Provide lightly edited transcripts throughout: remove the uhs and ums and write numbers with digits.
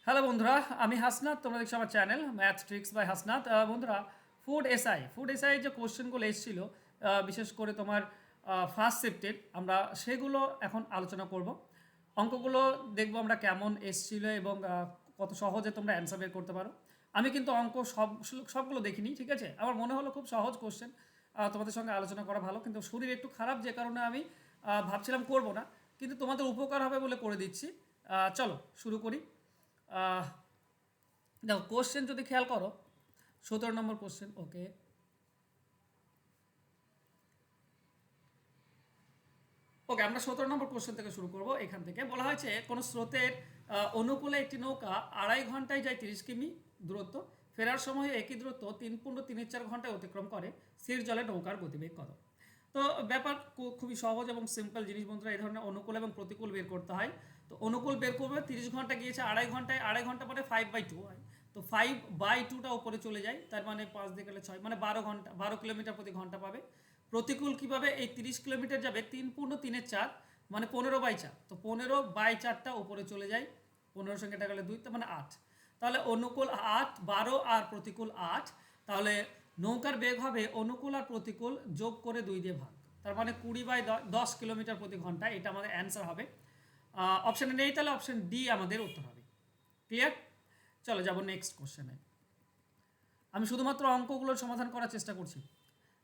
Hello বন্ধুরা, আমি হাসনাত। তোমরা দেখছো আমার channel math tricks by Hasnat. বন্ধুরা, ফুড এসআই যে কোশ্চেনগুলো এসেছিল, বিশেষ করে তোমার ফার্স্ট শিফটের, আমরা সেগুলো এখন আলোচনা করব। অঙ্কগুলো দেখবো আমরা কেমন এসেছিল এবং কত সহজে তোমরা অ্যান্সার বের করতে পারো। আমি কিন্তু অঙ্ক সবগুলো দেখিনি, ঠিক আছে। আমার মনে হলো খুব সহজ কোশ্চেন, তোমাদের সঙ্গে আলোচনা করা ভালো, কিন্তু শরীর একটু খারাপ যে কারণে আমি ভাবছিলাম করব না, কিন্তু তোমাদের উপকার হবে বলে করে দিচ্ছি। চলো শুরু করি। আহ, দেখো কোশ্চেন যদি খেয়াল করো, 17 নম্বর কোশ্চেন। ওকে, ওকে, আমরা 17 নম্বর কোশ্চেন থেকে শুরু করব। এখান থেকে বলা হয়েছে কোনো স্রোতের অনুকূলে একটি নৌকা 2.5 ঘন্টায় যায় 30 কিমি দূরত্ব, ফেরার সময় একই দূরত্ব 3.34 ঘন্টায় অতিক্রম করে, স্থির জলে নৌকার গতিবেগ কত? তো ব্যাপার খুবই সহজ এবং সিম্পল জিনিস বন্ধুরা। এই ধরনের অনুকূল এবং প্রতিকূল বের করতে হয়। তো অনুকূল বের করবে, 30 ঘন্টা গিয়েছে 2.5 ঘন্টায়, 2.5 ঘন্টা পরে 5/2 হয়। তো 5/2টা উপরে চলে যায়, তার মানে 5 দিয়ে গেলে 6, মানে 12 ঘন্টা, 12 কিলোমিটার প্রতি ঘন্টা পাবে। প্রতিকূল কিভাবে? এই 30 কিলোমিটার যাবে 3/4, মানে 15/4। তো 15/4টা উপরে চলে যায়, 15 সঙ্গে এটা গেলে 2, তার মানে 8। তাহলে অনুকূল 8, 12 আর প্রতিকূল 8। তাহলে নৌকার বেগ হবে অনুকূল আর প্রতিকূল যোগ করে 2 দিয়ে ভাগ, তার মানে 20/10 কিলোমিটার প্রতি ঘন্টা। এটা আমাদের অ্যান্সার হবে। অপশানে নেই, তাহলে অপশান ডি আমাদের উত্তর হবে। ক্লিয়ার? চলো যাবো নেক্সট কোশ্চেনে। আমি শুধুমাত্র অঙ্কগুলোর সমাধান করার চেষ্টা করছি।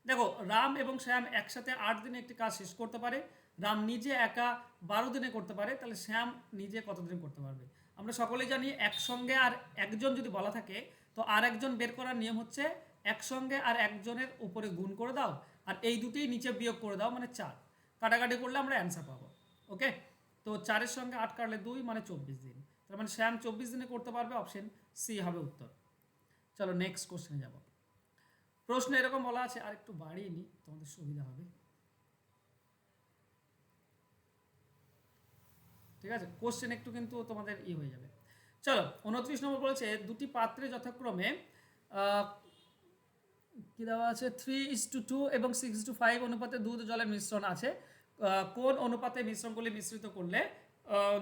দেখো, রাম এবং শ্যাম একসাথে 8 দিনে একটি কাজ শেষ করতে পারে। রাম নিজে একা 12 দিনে করতে পারে, তাহলে শ্যাম নিজে কত দিনে করতে পারবে? আমরা সকলেই জানি একসঙ্গে আর একজন যদি বলা থাকে, তো আর একজন বের করার নিয়ম হচ্ছে একসঙ্গে আর একজনের উপরে গুণ করে দাও, আর এই দুটোই নিচে বিয়োগ করে দাও, মানে 4। কাটাকাটি করলে আমরা অ্যান্সার পাবো। ওকে, তো 4-এর সঙ্গে 8 কাটলে 2, মানে 24 দিন। তার মানে শ্যাম 24 দিনে করতে পারবে, অপশন সি হবে উত্তর। চলো নেক্সট কোশ্চেনে যাব। প্রশ্ন এরকম বলা আছে, আর একটু বাড়িয়ে নিই তোমাদের সুবিধা হবে। ঠিক আছে, কোশ্চেন একটু কিন্তু তোমাদের হয়ে যাবে। চলো, 29 নম্বর বলেছে দুটি পাত্রে যথাক্রমে আহ, কি দেওয়া আছে, 3:2 এবং 6:5 অনুপাতে দুধ জলের মিশ্রণ আছে। কোন অনুপাতে মিশ্রণগুলি মিশ্রিত করলে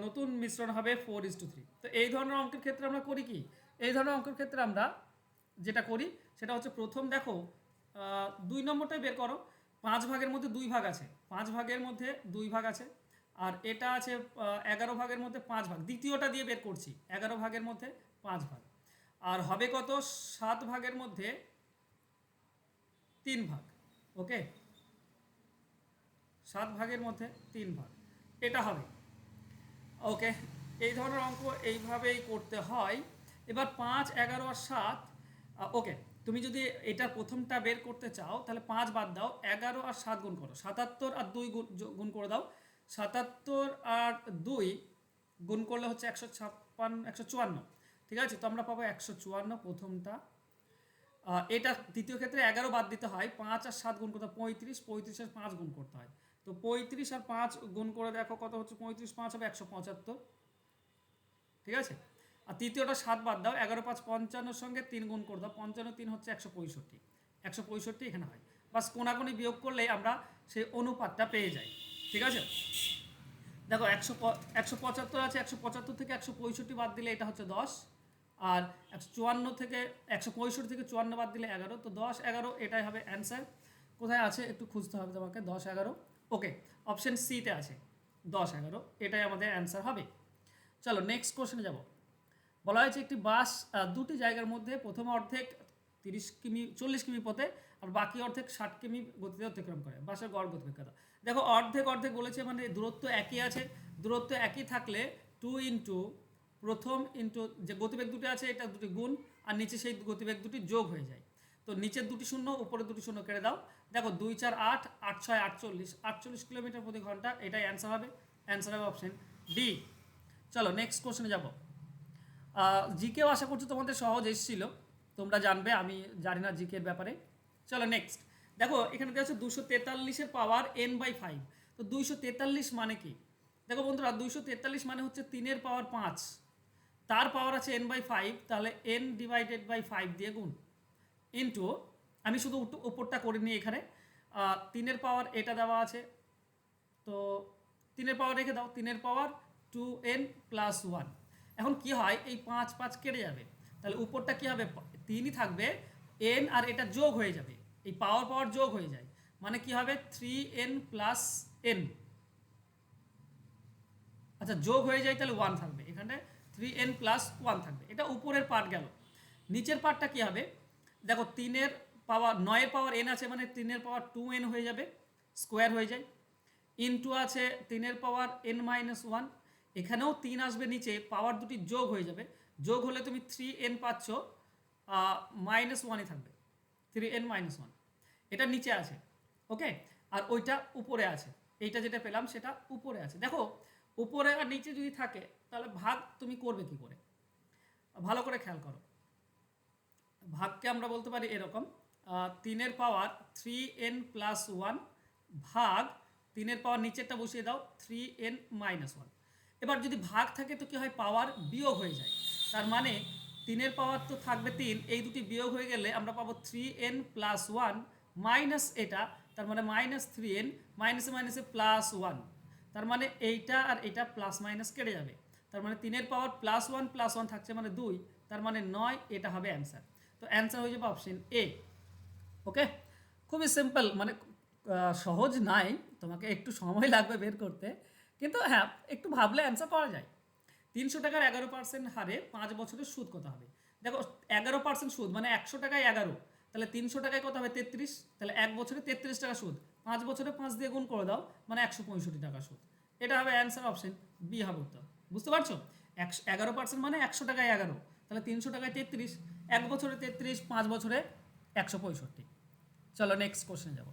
নতুন মিশ্রণ হবে 4:3? তো এই ধরনের অঙ্কের ক্ষেত্রে আমরা করি কি, এই ধরনের অঙ্কের ক্ষেত্রে আমরা যেটা করি সেটা হচ্ছে, প্রথম দেখো 2 নম্বরটাই বের করো। 5 ভাগের মধ্যে 2 ভাগ আছে, 5 ভাগের মধ্যে 2 ভাগ আছে, আর এটা আছে 11 ভাগের মধ্যে 5 ভাগ। দ্বিতীয়টা দিয়ে বের করছি, 11 ভাগের মধ্যে 5 ভাগ। আর হবে কত? 7 ভাগের মধ্যে 3 ভাগ। ওকে, 7 ভাগের মধ্যে 3 ভাগ, এটা হবে। ওকে, এই ধরনের অঙ্ক এইভাবেই করতে হয়। এবার 5, 11 আর 7। ওকে, তুমি যদি এটার প্রথমটা বের করতে চাও, তাহলে 5 বাদ দাও, 11 আর 7 গুণ করো, 77 আর 2 গুণ করে দাও। 77 আর 2 গুণ করলে হচ্ছে 154। ঠিক আছে, তো আমরা পাবো 154 প্রথমটা। এটা দ্বিতীয় ক্ষেত্রে 11 বাদ দিতে হয়, 5 আর 7 গুণ করতে হয় 35, 35 আর 5 গুণ করতে হয়। তো 35 আর 5 গুণ করে দেখো কত হচ্ছে, 35 5 হবে 175। ঠিক আছে, আর তৃতীয়টা 7 বাদ দাও, 11 5 55 সঙ্গে 3 গুণ করে দাও, 55 3 হচ্ছে 165। 165 এখানে হয়, বাস কোনাকুনি বিয়োগ করলেই আমরা সেই অনুপাতটা পেয়ে যাই। ঠিক আছে, দেখো 175 আছে, 175 থেকে 165 বাদ দিলে এটা হচ্ছে 10। আর 154 থেকে 165 থেকে 54 বাদ দিলে 11, তো 10 11 এটাই হবে অ্যান্সার। কোথায় আছে একটু খুঁজতে হবে তোমাকে, 10 11। ওকে, অপশন সিতে আছে 10 11, এটাই আমাদের অ্যান্সার হবে। চলো নেক্সট কোশ্চেনে যাব। বলা হয়েছে একটি বাস দুটি জায়গার মধ্যে প্রথম অর্ধেক 30 কিমি 40 কিমি পথে, আর বাকি অর্ধেক 60 কিমি গতিতে অতিক্রম করে, বাসের গড় গতিবেগ কত? দেখো, অর্ধেক অর্ধেক বলেছে, মানে দূরত্ব একই আছে। দূরত্ব একই থাকলে 2 ইন্টু প্রথম ইন্টু যে গতিবেগ দুটি আছে, এটা দুটি গুণ, আর নিচে সেই গতিবেগ দুটি যোগ হয়ে যায়। তো নিচের দুটি শূন্য, উপরে দুটি শূন্য কেটে দাও। দেখো 2 4 8, 8 6 48, 48 কিলোমিটার প্রতি ঘন্টা, এটাই অ্যান্সার হবে। অ্যান্সার হবে অপশন ডি। চলো নেক্সট কোশ্চেনে যাব। জিকেও আশা করছি তোমাদের সহজ এসেছিল, তোমরা জানবে, আমি জানি না জিকের ব্যাপারে। চলো নেক্সট। দেখো এখানে দেওয়া আছে 243-এর পাওয়ার n/5। তো 243 মানে কি? দেখো বন্ধুরা, 243 মানে হচ্ছে 3-এর পাওয়ার 5, তার পাওয়ার আছে n/5, তাহলে n/5 দিয়ে গুণ, ইন্টু, আমি শুধু উপরটা করে নিই এখানে। 3-এর পাওয়ার এটা দেওয়া আছে, তো 3-এর পাওয়ার রেখে দাও, 3-এর পাওয়ার 2n + 1। এখন কি হয়, এই 5 5 কেটে যাবে, তাহলে উপরটা কি হবে, 3ই থাকবে, n আর এটা যোগ হয়ে যাবে, এই পাওয়ার পাওয়ার যোগ হয়ে যায়, মানে কি হবে 3n প্লাস n, আচ্ছা যোগ হয়ে যায় তাহলে 1 থাকবে, এখানে 3n প্লাস 1 থাকবে। এটা উপরের পার্ট গেল। নিচের পার্টটা কি হবে, দেখো 3-এর পাওয়ার 9-এর পাওয়ার n আছে, মানে 3-এর পাওয়ার 2n হয়ে যাবে, স্কোয়ার হয়ে যায়, ইনটু আছে 3-এর পাওয়ার n মাইনাস 1, এখানেও 3 আসবে নিচে, পাওয়ার দুটি যোগ হয়ে যাবে, যোগ হলে তুমি 3n পাচ্ছ, মাইনাস 1ই থাকবে, 3n মাইনাস 1, এটা নিচে আছে। ওকে, আর ওইটা উপরে আছে, এইটা যেটা পেলাম সেটা উপরে আছে। দেখো উপরে আর নিচে যদি থাকে তাহলে ভাগ তুমি করবে কি করে, ভালো করে খেয়াল করো। ভাগকে আমরা বলতে পারি এরকম, 3-এর পাওয়ার 3n প্লাস 1 ভাগ 3-এর পাওয়ার নিচেরটা বসিয়ে দাও 3n মাইনাস 1। এবার যদি ভাগ থাকে তো কি হয়, পাওয়ার বিয়োগ হয়ে যায়, তার মানে 3-এর পাওয়ার তো থাকবে 3, এই দুটি বিয়োগ হয়ে গেলে আমরা পাবো 3n প্লাস 1 মাইনাস এটা, তার মানে মাইনাস 3n, মাইনাসে মাইনাসে প্লাস 1, তার মানে এইটা আর এটা প্লাস মাইনাস কেটে যাবে, তার মানে 3-এর পাওয়ার প্লাস 1 থাকছে মানে 2, তার মানে 9, এটা হবে অ্যান্সার। তো অ্যান্সার হয়ে যাবে অপশন এ। ওকে, খুবই সিম্পল, মানে সহজ নাই, তোমাকে একটু সময় লাগবে বের করতে, কিন্তু হ্যাঁ একটু ভাবলে অ্যান্সার পাওয়া যায়। 300 টাকার 11% হারে 5 বছরের সুদ কত হবে? দেখো 11% সুদ মানে 100 টাকায় 11, তাহলে 300 টাকায় কত হবে 33, তাহলে 1 বছরে 33 টাকা সুদ, 5 বছরে 5 দিয়ে গুণ করে দাও, মানে 165 টাকা সুদ, এটা হবে অ্যান্সার, অপশন বি হবে উত্তর। বুঝতে পারছো, 11% মানে 100 টাকায় 11, তাহলে 300 টাকায় 33, 1 বছরে 33, 5 বছরে 165। চলো নেক্সট কোশ্চেন যাব।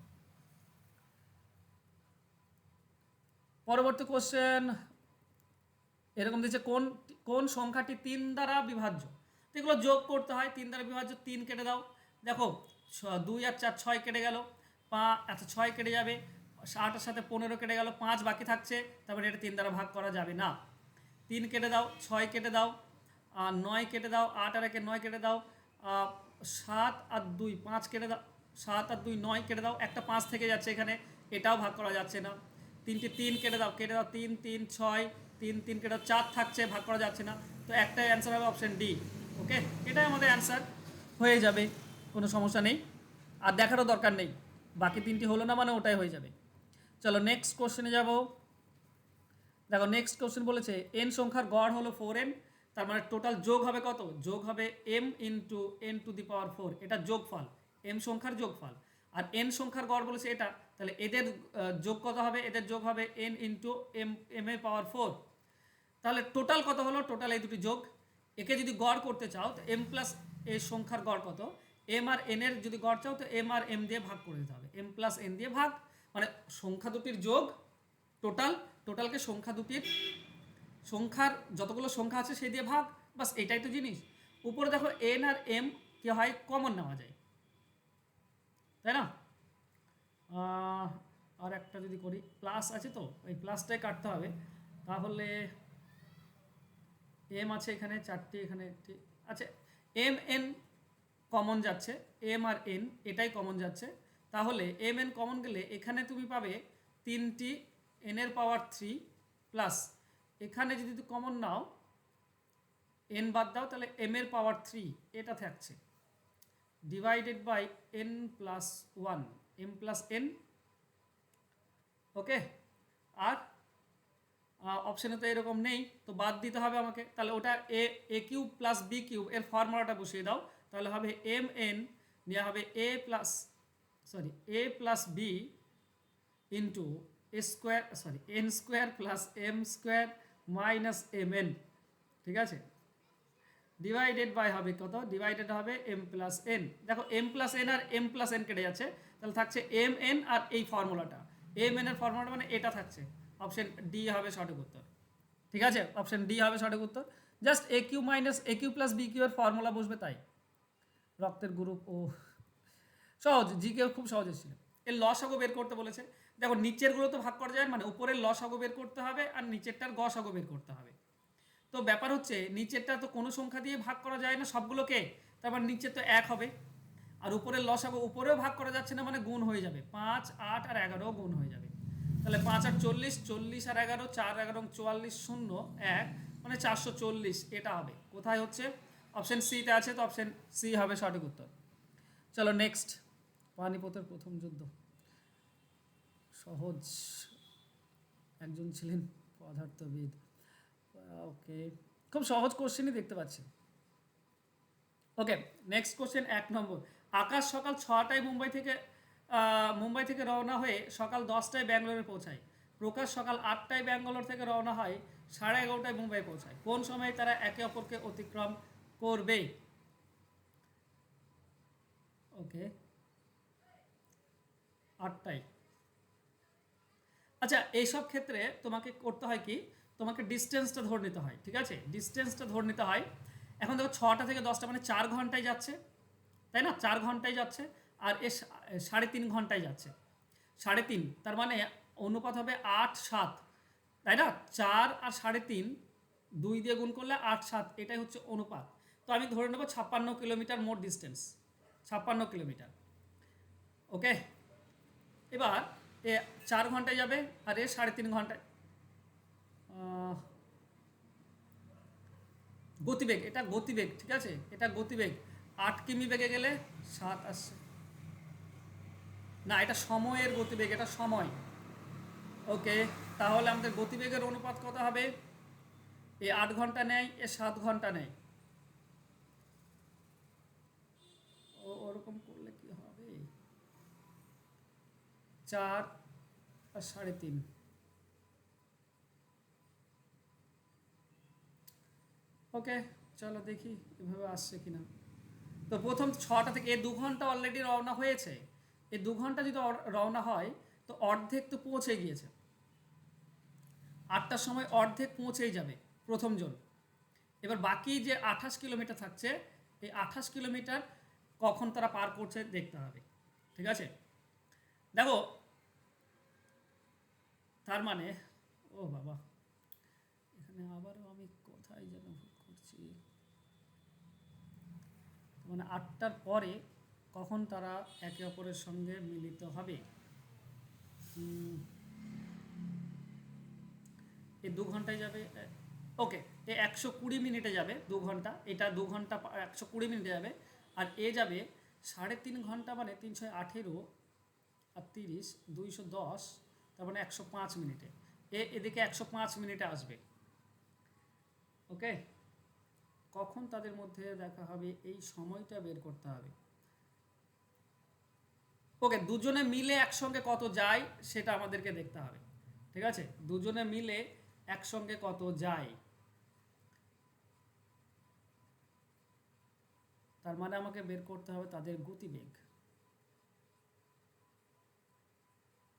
পরবর্তী কোশ্চেন এরকম দিচ্ছে, কোন কোন সংখ্যাটি 3 দ্বারা বিভাজ্য? তো এগুলো যোগ করতে হয়, 3 দ্বারা বিভাজ্য, 3 কেটে দাও, দেখো 2 আর 4 6 কেটে গেল, 5 আচ্ছা 6 কেটে যাবে, 8-এর সাথে 15 কেটে গেল, 5 বাকি থাকছে, তারপরে এটা 3 দ্বারা ভাগ করা যাবে না। 3 কেটে দাও, 6 কেটে দাও, 9 কেটে দাও, 8 আর 1 9 কেটে দাও, 7 আর 2 5 কেটে দাও, 7 আর 2 9 কেটে দাও, একটা 5 থেকে যাচ্ছে এখানে, এটাও ভাগ করা যাচ্ছে না। 3 কেটে দাও 3 3 6, 3 কেটে দাও, 4 থাকছে, ভাগ করা যাচ্ছে না, তো একটাই অ্যান্সার হবে অপশন ডি। ওকে, এটাই আমাদের অ্যান্সার হয়ে যাবে, কোনো সমস্যা নেই, আর দেখারও দরকার নেই, বাকি 3টি হলো না মানে ওটাই হয়ে যাবে। চলো নেক্সট কোশ্চেনে যাব। দেখো নেক্সট কোশ্চেন বলেছে n সংখ্যার গড় হলো 4n, তার মানে টোটাল যোগ হবে কত, যোগ হবে m into n to the power 4, এটা যোগফল, m সংখ্যার যোগফল, আর n সংখ্যার গড় বলেছে এটা, তাহলে এদের যোগ কত হবে, এদের যোগ হবে n ইন্টু m এর পাওয়ার 4, তাহলে টোটাল কত হলো, টোটাল এই দুটি যোগ, একে যদি গড় করতে চাও তো m প্লাস এর সংখ্যার গড় কত, m আর n এর যদি গড় চাও তো m আর m দিয়ে ভাগ করে দিতে হবে, m প্লাস n দিয়ে ভাগ, মানে সংখ্যা দুটির যোগ, টোটালকে সংখ্যা দুটির সংখ্যার যতগুলো সংখ্যা আছে সেই দিয়ে ভাগ, বাস এটাই তো জিনিস। উপরে দেখো n আর m কি হয়, কমন নেওয়া যায়, তাই না? আর একটা যদি করি, প্লাস আছে তো এই প্লাসটাই কাটতে হবে, তাহলে m আছে এখানে 4টি, এখানে ঠিক আছে, m n কমন যাচ্ছে, m আর n এটাই কমন যাচ্ছে, তাহলে m n কমন গেলে এখানে তুমি পাবে 3টি n এর পাওয়ার 3 প্লাস এখানে যদি তুমি কমন নাও n বাদ দাও তাহলে m এর পাওয়ার 3 এটা থাকছে, divided by n plus 1, m plus n। Okay, আর অপশানে তো এরকম নেই, তো বাদ দিতে হবে আমাকে, তাহলে ওটা এ কিউব প্লাস বি কিউব এর ফর্মুলাটা বসিয়ে দাও, তাহলে হবে এম এন নেওয়া হবে A plus B into N square plus M square minus M N, ঠিক আছে, ডিভাইডেড বাই হবে কত, ডিভাইডেড হবে এম প্লাস এন, দেখো এম প্লাস এন আর এম প্লাস এন কেটে যাচ্ছে, তাহলে থাকছে এম এন আর এই ফর্মুলাটা, এম এন এর ফর্মুলাটা মানে এটা থাকছে, অপশন ডি হবে সঠিক উত্তর। ঠিক আছে, অপশন ডি হবে সঠিক উত্তর, just a Q minus A Q plus B Q এর ফর্মুলা বসবে তাই। রক্তের গ্রুপ, ও সহজ, জি কেউ খুব সহজ ছিল। এর লসাগু বের করতে বলেছে, দেখো নিচেরগুলো তো ভাগ করা যায়, মানে উপরের লসাগু বের করতে হবে আর নিচেরটার গসাগু বের করতে হবে। তো ব্যাপার হচ্ছে নিচেরটা তো কোনো সংখ্যা দিয়ে ভাগ করা যায় না সবগুলোকে, তারপর নিচে তো 1 হবে, আর উপরের লসাগু উপরেও ভাগ করা যাচ্ছে না মানে গুণ হয়ে যাবে, 5 8 আর 11 গুণ হয়ে যাবে, তাহলে 5 আর 40, 40 আর 11 4 11 44 0 1 মানে 440, এটা হবে কোথায় হচ্ছে অপশন সিতে আছে, তো অপশন সি হবে সঠিক উত্তর। চলো নেক্সট, পানিপথের প্রথম যুদ্ধ, সহজ, একজন ছিলেন পদার্থবিদ। ওকে, খুব সহজ কোশ্চেনই দেখতে পাচ্ছি। ওকে, নেক্সট কোশ্চেন 1 নম্বর। আকাশ সকাল 6টায় মুম্বাই থেকে রওনা হয়ে সকাল 10টায় ব্যাঙ্গালোরে পৌঁছায়। প্রকাশ সকাল 8টায় ব্যাঙ্গালোর থেকে রওনা হয়, 11:30টায় মুম্বাই পৌঁছায়। কোন সময়ে তারা একে অপরকে অতিক্রম করবে? ওকে, 8টায়। আচ্ছা, এইসব ক্ষেত্রে তোমাকে করতে হয় কি, তোমাকে ডিস্টেন্সটা ধরে নিতে হয়, ঠিক আছে? ডিস্টেন্সটা ধরে নিতে হয়। এখন দেখো 6টা থেকে 10টা মানে 4 ঘন্টায় যাচ্ছে, তাই না? 4 ঘন্টায় যাচ্ছে, আর এ 3.5 ঘন্টায় যাচ্ছে। 3.5, তার মানে অনুপাত হবে 8-7, তাই না? 4 আর 3.5 2 দিয়ে গুণ করলে 8-7, এটাই হচ্ছে অনুপাত। তো আমি ধরে নেব 56 কিলোমিটার মোট ডিস্টেন্স, 56 কিলোমিটার। ওকে, এবার এ 4 ঘন্টায় যাবে আর এ 3.5 ঘন্টায়। গতিবেগ, এটা গতিবেগ, ঠিক আছে, এটা গতিবেগ। 8 কিমি বেগে গেলে 7 আসছে না, এটা সময়ের গতিবেগ, এটা সময়। ওকে, তাহলে আমাদের গতিবেগের অনুপাত কত হবে? এ 8 ঘন্টা নেয়, এ 7 ঘন্টা নেয়। ওরকম করলে কি হবে? 4 আর 3.5। ওকে, চলো দেখি এভাবে আসছে কিনা। তো প্রথম 6টা থেকে এ 2 ঘন্টা অলরেডি রওনা হয়েছে। এই 2 ঘন্টা যদি রওনা হয়, তো অর্ধেক তো পৌঁছে গিয়েছে। 8টার সময় অর্ধেক পৌঁছেই যাবে প্রথম জন। এবার বাকি যে 28 কিলোমিটার থাকছে, এই 28 কিলোমিটার কখন তারা পার করছে দেখতে হবে, ঠিক আছে? দেখো, তার মানে, ও বাবা, এখানে আবারও আমি কোথায় যেন ভুল করছি। মানে 8টার পরে কখন তারা একে অপরের সঙ্গে মিলিত হবে? এই 2 ঘন্টায় যাবে। ওকে, এ 120 মিনিটে যাবে 2 ঘন্টা, এটা 2 ঘন্টা 120 মিনিটে যাবে। আর এ যাবে 3.5 ঘন্টা, মানে 318 আর 30, 210, তার মানে 105 মিনিটে। এদিকে 105 মিনিটে আসবে। ওকে, কখন তাদের মধ্যে দেখা হবে এই সময়টা বের করতে হবে। ওকে, দুজনে মিলে একসঙ্গে কত যায় সেটা আমাদেরকে দেখতে হবে, ঠিক আছে? দুজনে মিলে একসঙ্গে কত যায়, তার মানে আমাকে বের করতে হবে তাদের গতিবেগ।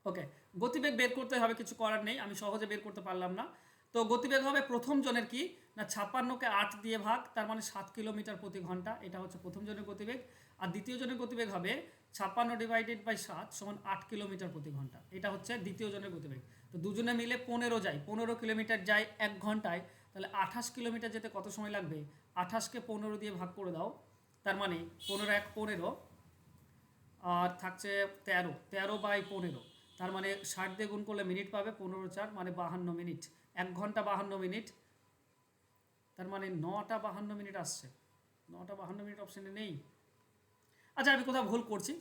ওকে, গতিবেগ বের করতে হবে, কিছু করার নেই, আমি সহজে বের করতে পারলাম না। তো গতিবেগ হবে প্রথম জনের কি না, 56কে 8 দিয়ে ভাগ, তার মানে 7 কিলোমিটার প্রতি ঘন্টা, এটা হচ্ছে প্রথম জনের গতিবেগ। আর দ্বিতীয় জনের গতিবেগ হবে 56/7 সমান 8 কিলোমিটার প্রতি ঘন্টা, এটা হচ্ছে দ্বিতীয় জনের গতিবেগ। তো দুজনে মিলে 15 যায়, 15 কিলোমিটার যায় 1 ঘন্টায়, তাহলে 28 কিলোমিটার যেতে কত সময় লাগবে? 28কে 15 দিয়ে ভাগ করে দাও, তার মানে 15 × 1 = 15, আর থাকছে 13 × 15, তার মানে 60 দিয়ে গুণ করলে মিনিট পাবে, 15×4 মানে 52 মিনিট। 1 ঘন্টা 52 মিনিট, তার মানে 9টা 52 মিনিট আসছে। 9টা 52 মিনিট অপশানে নেই। আচ্ছা, আমি কোথাও ভুল করছি,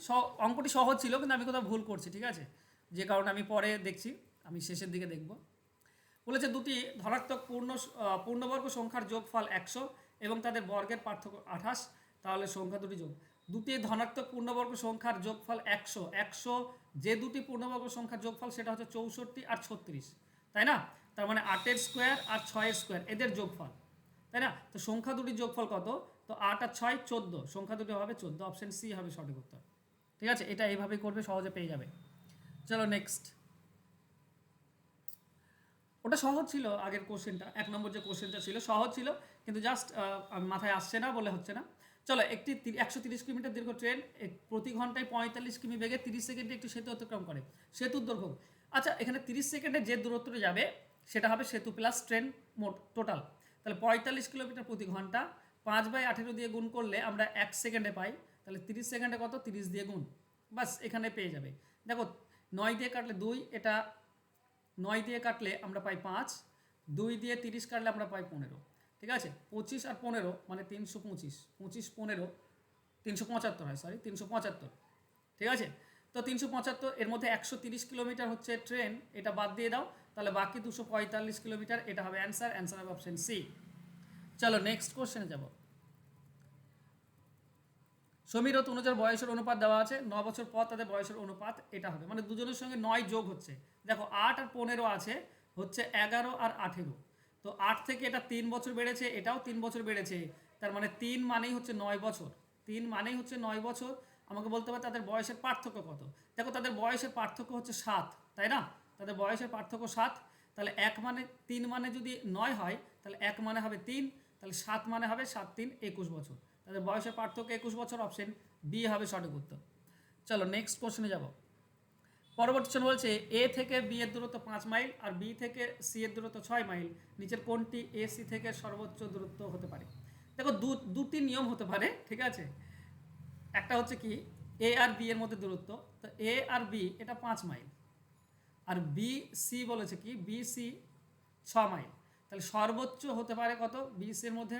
অঙ্কটি সহজ ছিল কিন্তু আমি কোথাও ভুল করছি, ঠিক আছে? যে কারণে আমি পরে দেখছি, আমি শেষের দিকে দেখব। বলেছে দুটি ধনাত্মক পূর্ণবর্গ সংখ্যার যোগফল 100 এবং তাদের বর্গের পার্থক্য 28, তাহলে সংখ্যা দুটি যোগ। দুটি ধনাত্মক পূর্ণবর্গ সংখ্যার যোগফল 100, 100 যে দুটি পূর্ণবর্গ সংখ্যার যোগফল সেটা হচ্ছে 64 আর 36, তাই না? তার মানে 8-এর স্কোয়ার আর 6-এর স্কোয়ার এদের যোগফল, তাই না? তো সংখ্যা দুটির যোগফল কত? তো 8 আর 6 14, সংখ্যা দুটি হবে 14, অপশন সি হবে সঠিক উত্তর, ঠিক আছে? এটা এইভাবেই করবে, সহজে পেয়ে যাবে। চলো নেক্সট, ওটা সহজ ছিল, আগের কোশ্চেনটা 1 নম্বর যে কোশ্চেনটা ছিল সহজ ছিল, কিন্তু জাস্ট মাথায় আসছে না বলে হচ্ছে না। চলো, একটি 130 কিলোমিটার দীর্ঘ ট্রেন প্রতি ঘন্টায় 45 কিমি বেগে 30 সেকেন্ডে একটি সেতু অতিক্রম করে। সেতুর দৈর্ঘ্য, আচ্ছা এখানে 30 সেকেন্ডে যে দূরত্বটা যাবে সেটা হবে সেতু প্লাস ট্রেন মোট টোটাল, তাহলে 45 কিলোমিটার প্রতি ঘন্টা 5/18 দিয়ে গুণ করলে আমরা 1 সেকেন্ডে পাই, তাহলে 30 সেকেন্ডে কত, 30 দিয়ে গুণ, বাস এখানে পেয়ে যাবে। দেখো 9 দিয়ে কাটলে 2, এটা 9 দিয়ে কাটলে আমরা পাই 5, 2 দিয়ে 30 কাটলে আমরা পাই 15, ঠিক আছে। 25 আর 15 মানে 325, 25 15 375 হয়, সরি 375, ঠিক আছে। তো 375 এর মধ্যে 130 কিলোমিটার হচ্ছে ট্রেন, এটা বাদ দিয়ে দাও, তাহলে বাকি 245 কিলোমিটার, এটা হবে অ্যান্সার। অ্যান্সার হবে অপশন সি। চলো নেক্সট কোশ্চেনে যাব। সমীর ও তনুজার বয়সের অনুপাত দেওয়া আছে, 9 বছর পর তাদের বয়সের অনুপাত এটা হবে, মানে দুজনের সঙ্গে 9 যোগ হচ্ছে। দেখো 8 আর 15 আছে, হচ্ছে 11 আর 18, তো 8 থেকে এটা 3 বছর বেড়েছে, এটাও 3 বছর বেড়েছে, তার মানে 3 মানেই হচ্ছে 9 বছর, 3 মানেই হচ্ছে 9 বছর। আমাকে বলতে হবে তাদের বয়সের পার্থক্য কত। দেখো তাদের বয়সের পার্থক্য হচ্ছে 7, তাই না, তাদের বয়সের পার্থক্য 7, তাহলে 1 মানে 3 মানে যদি 9 হয়, তাহলে 1 মানে হবে 3, তাহলে 7 মানে হবে 7 3 21 বছর, তাদের বয়সের পার্থক্য 21 বছর, অপশন বি হবে সঠিক উত্তর। চলো নেক্সট কোশ্চেনে যাব। পরবর্তী কোশ্চেন বলছে এ থেকে বি এর দূরত্ব 5 মাইল আর বি থেকে সি এর দূরত্ব 6 মাইল, নিচের কোনটি এ সি থেকে সর্বোচ্চ দূরত্ব হতে পারে। দেখো দুটি নিয়ম হতে পারে, ঠিক আছে। একটা হচ্ছে কি এ আর বি এর মধ্যে দূরত্ব, তো এ আর বি এটা 5 মাইল, আর বি সি বলেছে কি বি সি 6 মাইল, তাহলে সর্বোচ্চ হতে পারে কত, বি সি এর মধ্যে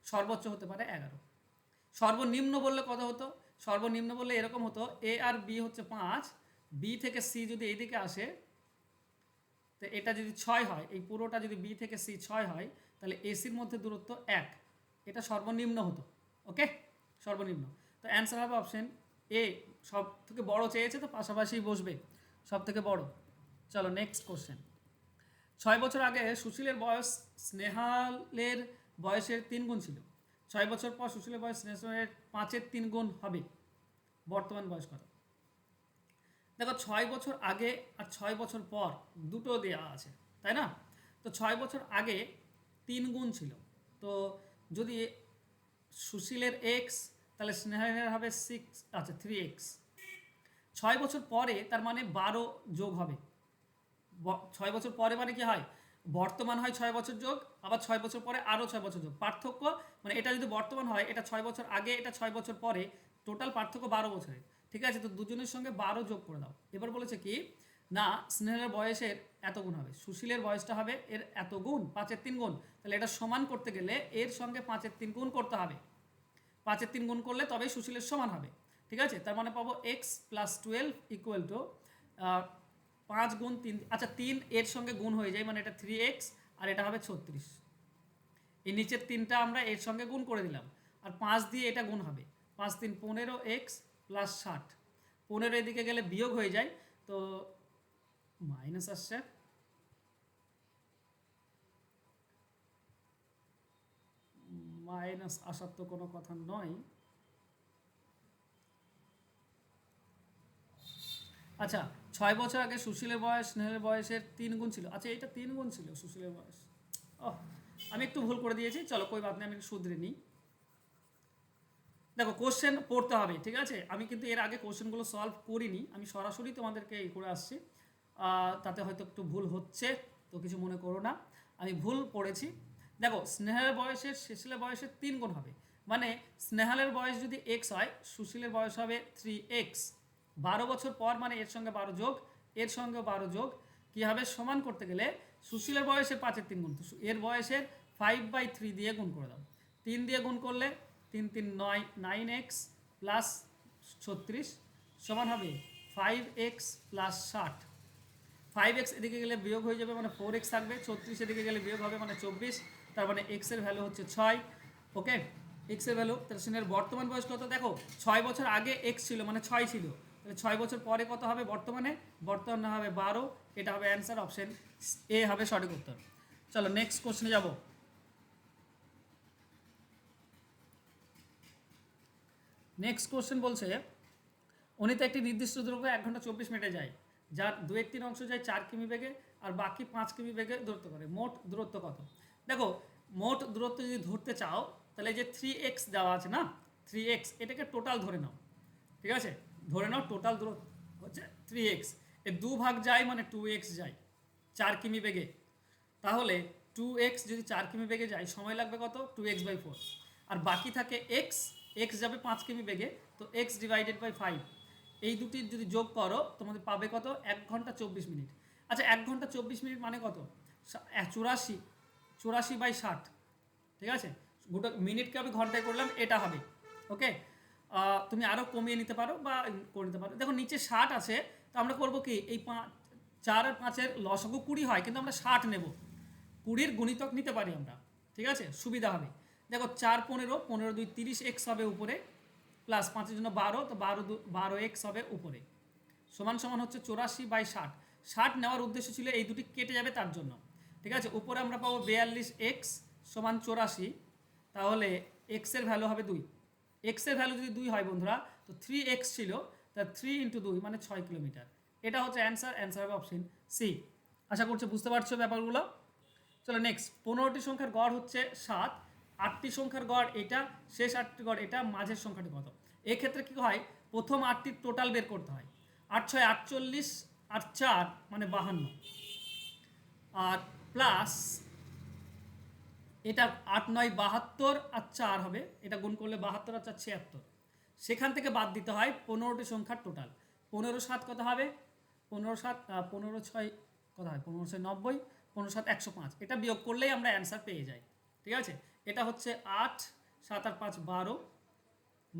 সর্বোচ্চ হতে পারে 11। সর্বনিম্ন বললে কত হতো, সর্বনিম্ন বললে এরকম হতো, এ আর বি হচ্ছে 5, বি থেকে সি যদি এইদিকে আসে, তো এটা যদি 6 হয়, এই পুরোটা যদি বি থেকে সি 6 হয়, তাহলে এসির মধ্যে দূরত্ব 1, এটা সর্বনিম্ন হতো। ওকে, সর্বনিম্ন। তো অ্যান্সার হবে অপশন এ, সব থেকে বড় চেয়েছে তো পাশাপাশি বসবে, সব থেকে বড়। চলো নেক্সট কোশ্চেন। 6 বছর আগে সুশীলের বয়স স্নেহালের বয়সের 3 গুণ ছিল, 6 বছর পর সুশীলের বয়স স্নেহালের 5-এর 3 গুণ হবে, বর্তমান বয়স কত। দেখো 6 বছর আগে আর 6 বছর পর দুটো দেওয়া আছে, তাই না। তো 6 বছর আগে 3 গুণ ছিল, তো যদি সুশীলের এক্স, তাহলে স্নেহালের হবে 6, আচ্ছা 3x। 6 বছর পরে তার মানে 12 যোগ হবে, 6 বছর পরে মানে কি হয়, বর্তমান হয় 6 বছর যোগ, আবার 6 বছর পরে আরও 6 বছর যোগ, পার্থক্য মানে এটা যদি বর্তমান হয়, এটা 6 বছর আগে, এটা 6 বছর পরে, টোটাল পার্থক্য 12 বছরের, ঠিক আছে। তো দুজনের সঙ্গে 12 যোগ করে দাও। এবার বলেছে কি না স্নেহের বয়সের এত গুণ হবে, সুশীলের বয়সটা হবে এর এত গুণ, 5-এর 3 গুণ, তাহলে এটা সমান করতে গেলে এর সঙ্গে 5-এর 3 গুণ করতে হবে, 5-এর 3 গুণ করলে তবেই সুশীলের সমান হবে, ঠিক আছে। তার মানে পাবো এক্স প্লাস 12 ইকুয়াল টু 5 গুণ 3, আচ্ছা 3 এর সঙ্গে গুণ হয়ে যায়, মানে এটা 3x আর এটা হবে 36, এই নিচের 3টা আমরা এর সঙ্গে গুণ করে দিলাম, আর 5 দিয়ে এটা গুণ হবে, 5 3 15x প্লাস 60, 15 এদিকে গেলে বিয়োগ হয়ে যায়, তো মাইনাস আসছে, মাইনাস আসার তো কোনো কথা নয়। আচ্ছা 6 বছর আগে সুশীলের বয়স স্নেহের বয়সের 3 গুণ ছিল, আচ্ছা এটা 3 গুণ ছিল সুশীলের বয়স, ও আমি একটু ভুল করে দিয়েছি, চলো কই বাদ নেই, আমি একটু শুধরে নিই। দেখো কোশ্চেন পড়তে হবে, ঠিক আছে। আমি কিন্তু এর আগে কোশ্চেনগুলো সলভ করিনি, আমি সরাসরি তোমাদেরকে এই করে আসছি, তাতে হয়তো একটু ভুল হচ্ছে, তো কিছু মনে করো না, আমি ভুল পড়েছি। দেখো স্নেহালের বয়সের সুশীলের বয়সের 3 গুণ হবে, মানে স্নেহালের বয়স যদি এক্স হয়, সুশীলের বয়স হবে 3x, 12 বছর পর মানে এর সঙ্গে 12 যোগ, এর সঙ্গে 12 যোগ, কী হবে সমান করতে গেলে সুশীলের বয়সের 5-এর 3 গুণ, এর বয়সের 5/3 দিয়ে গুণ করে দাও, 3 দিয়ে গুণ করলে 3 3 9, 9x প্লাস 36 সমান হবে 5x প্লাস 60, 5x এদিকে গেলে বিয়োগ হয়ে যাবে মানে 4x থাকবে, 36 এদিকে গেলে বিয়োগ হবে মানে 24, তার মানে x এর ভ্যালু হচ্ছে 6। ওকে, x এর ভ্যালু, তাহলে সেনের বর্তমান বয়স কত, দেখো 6 বছর আগে x ছিল মানে 6 ছিল, তাহলে 6 বছর পরে কত হবে বর্তমানে, বর্তমানে হবে 12, এটা হবে অ্যান্সার, অপশন এ হবে সঠিক উত্তর। চলো নেক্সট কোশ্চেনে যাব। নেক্সট কোশ্চেন বলছে অনিতা একটি নির্দিষ্ট দূরত্ব 1 ঘন্টা 24 মিনিটে যায়, যার 2/3 অংশ যায় 4 কিমি বেগে আর বাকি 5 কিমি বেগে দূরত্ব করে, মোট দূরত্ব কত। দেখো মোট দূরত্ব যদি ধরতে চাও, তাহলে এই যে 3x দেওয়া আছে না, 3x এটাকে টোটাল ধরে নাও, ঠিক আছে, ধরে নাও টোটাল দূরত্ব হচ্ছে 3x, এর 2 ভাগ যায় মানে 2x যায় 4 কিমি বেগে, তাহলে 2x যদি 4 কিমি বেগে যায় সময় লাগবে কত, 2x/4, আর বাকি থাকে x, x যাবে 5 কিমি বেগে, তো x ডিভাইডেড বাই 5, এই দুটি যদি যোগ করো তোমাদের পাবে কত, 1 ঘন্টা 24 মিনিট। আচ্ছা 1 ঘন্টা 24 মিনিট মানে কত, চুরাশি, 84/60, ঠিক আছে, গোটা মিনিটকে আমি ঘন্টায় করলাম, এটা হবে। ওকে, তুমি আরও কমিয়ে নিতে পারো বা করে নিতে পারো। দেখো নিচে 60 আছে, তো আমরা করবো কি, এই 4 আর 5-এর লসাগু 20 হয়, কিন্তু আমরা 60 নেব, 20-র গুণিতক নিতে পারি আমরা, ঠিক আছে, সুবিধা হবে। দেখো 4 15, 15 2 30 এক্স হবে উপরে, প্লাস 5-এর জন্য 12, তো 12 এক্স হবে উপরে, সমান সমান হচ্ছে 84/60। 60 নেওয়ার উদ্দেশ্য ছিল এই দুটি কেটে যাবে তার জন্য, ঠিক আছে। উপরে আমরা পাবো 42x সমান 84, তাহলে এক্সের ভ্যালু হবে 2। এক্সের ভ্যালু যদি 2 হয় বন্ধুরা, তো 3x ছিল, তা 3 × 2 মানে 6 কিলোমিটার। এটা হচ্ছে অ্যান্সার হবে অপশন সি। আশা করছি বুঝতে পারছো ব্যাপারগুলো। চলো নেক্সট, 15টি সংখ্যার গড় হচ্ছে 7, 8টি সংখ্যার গড় এটা, শেষ 8টি গড় এটা, মাঝের সংখ্যাটি কত? এক্ষেত্রে কী হয়, প্রথম 8টির টোটাল বের করতে হয়। 8 6 48, আর 4 মানে 52, আর প্লাস এটা 8 9 72, আর 4 হবে, এটা গুণ করলে 72 আর 4 76। সেখান থেকে বাদ দিতে হয় 15টি সংখ্যার টোটাল। 15 7 কত হবে? 15 7 15 6 কত হয়? 15 6 90, 15 7 105। এটা বিয়োগ করলেই আমরা অ্যান্সার পেয়ে যাই, ঠিক আছে। এটা হচ্ছে 8 7 আর 5 12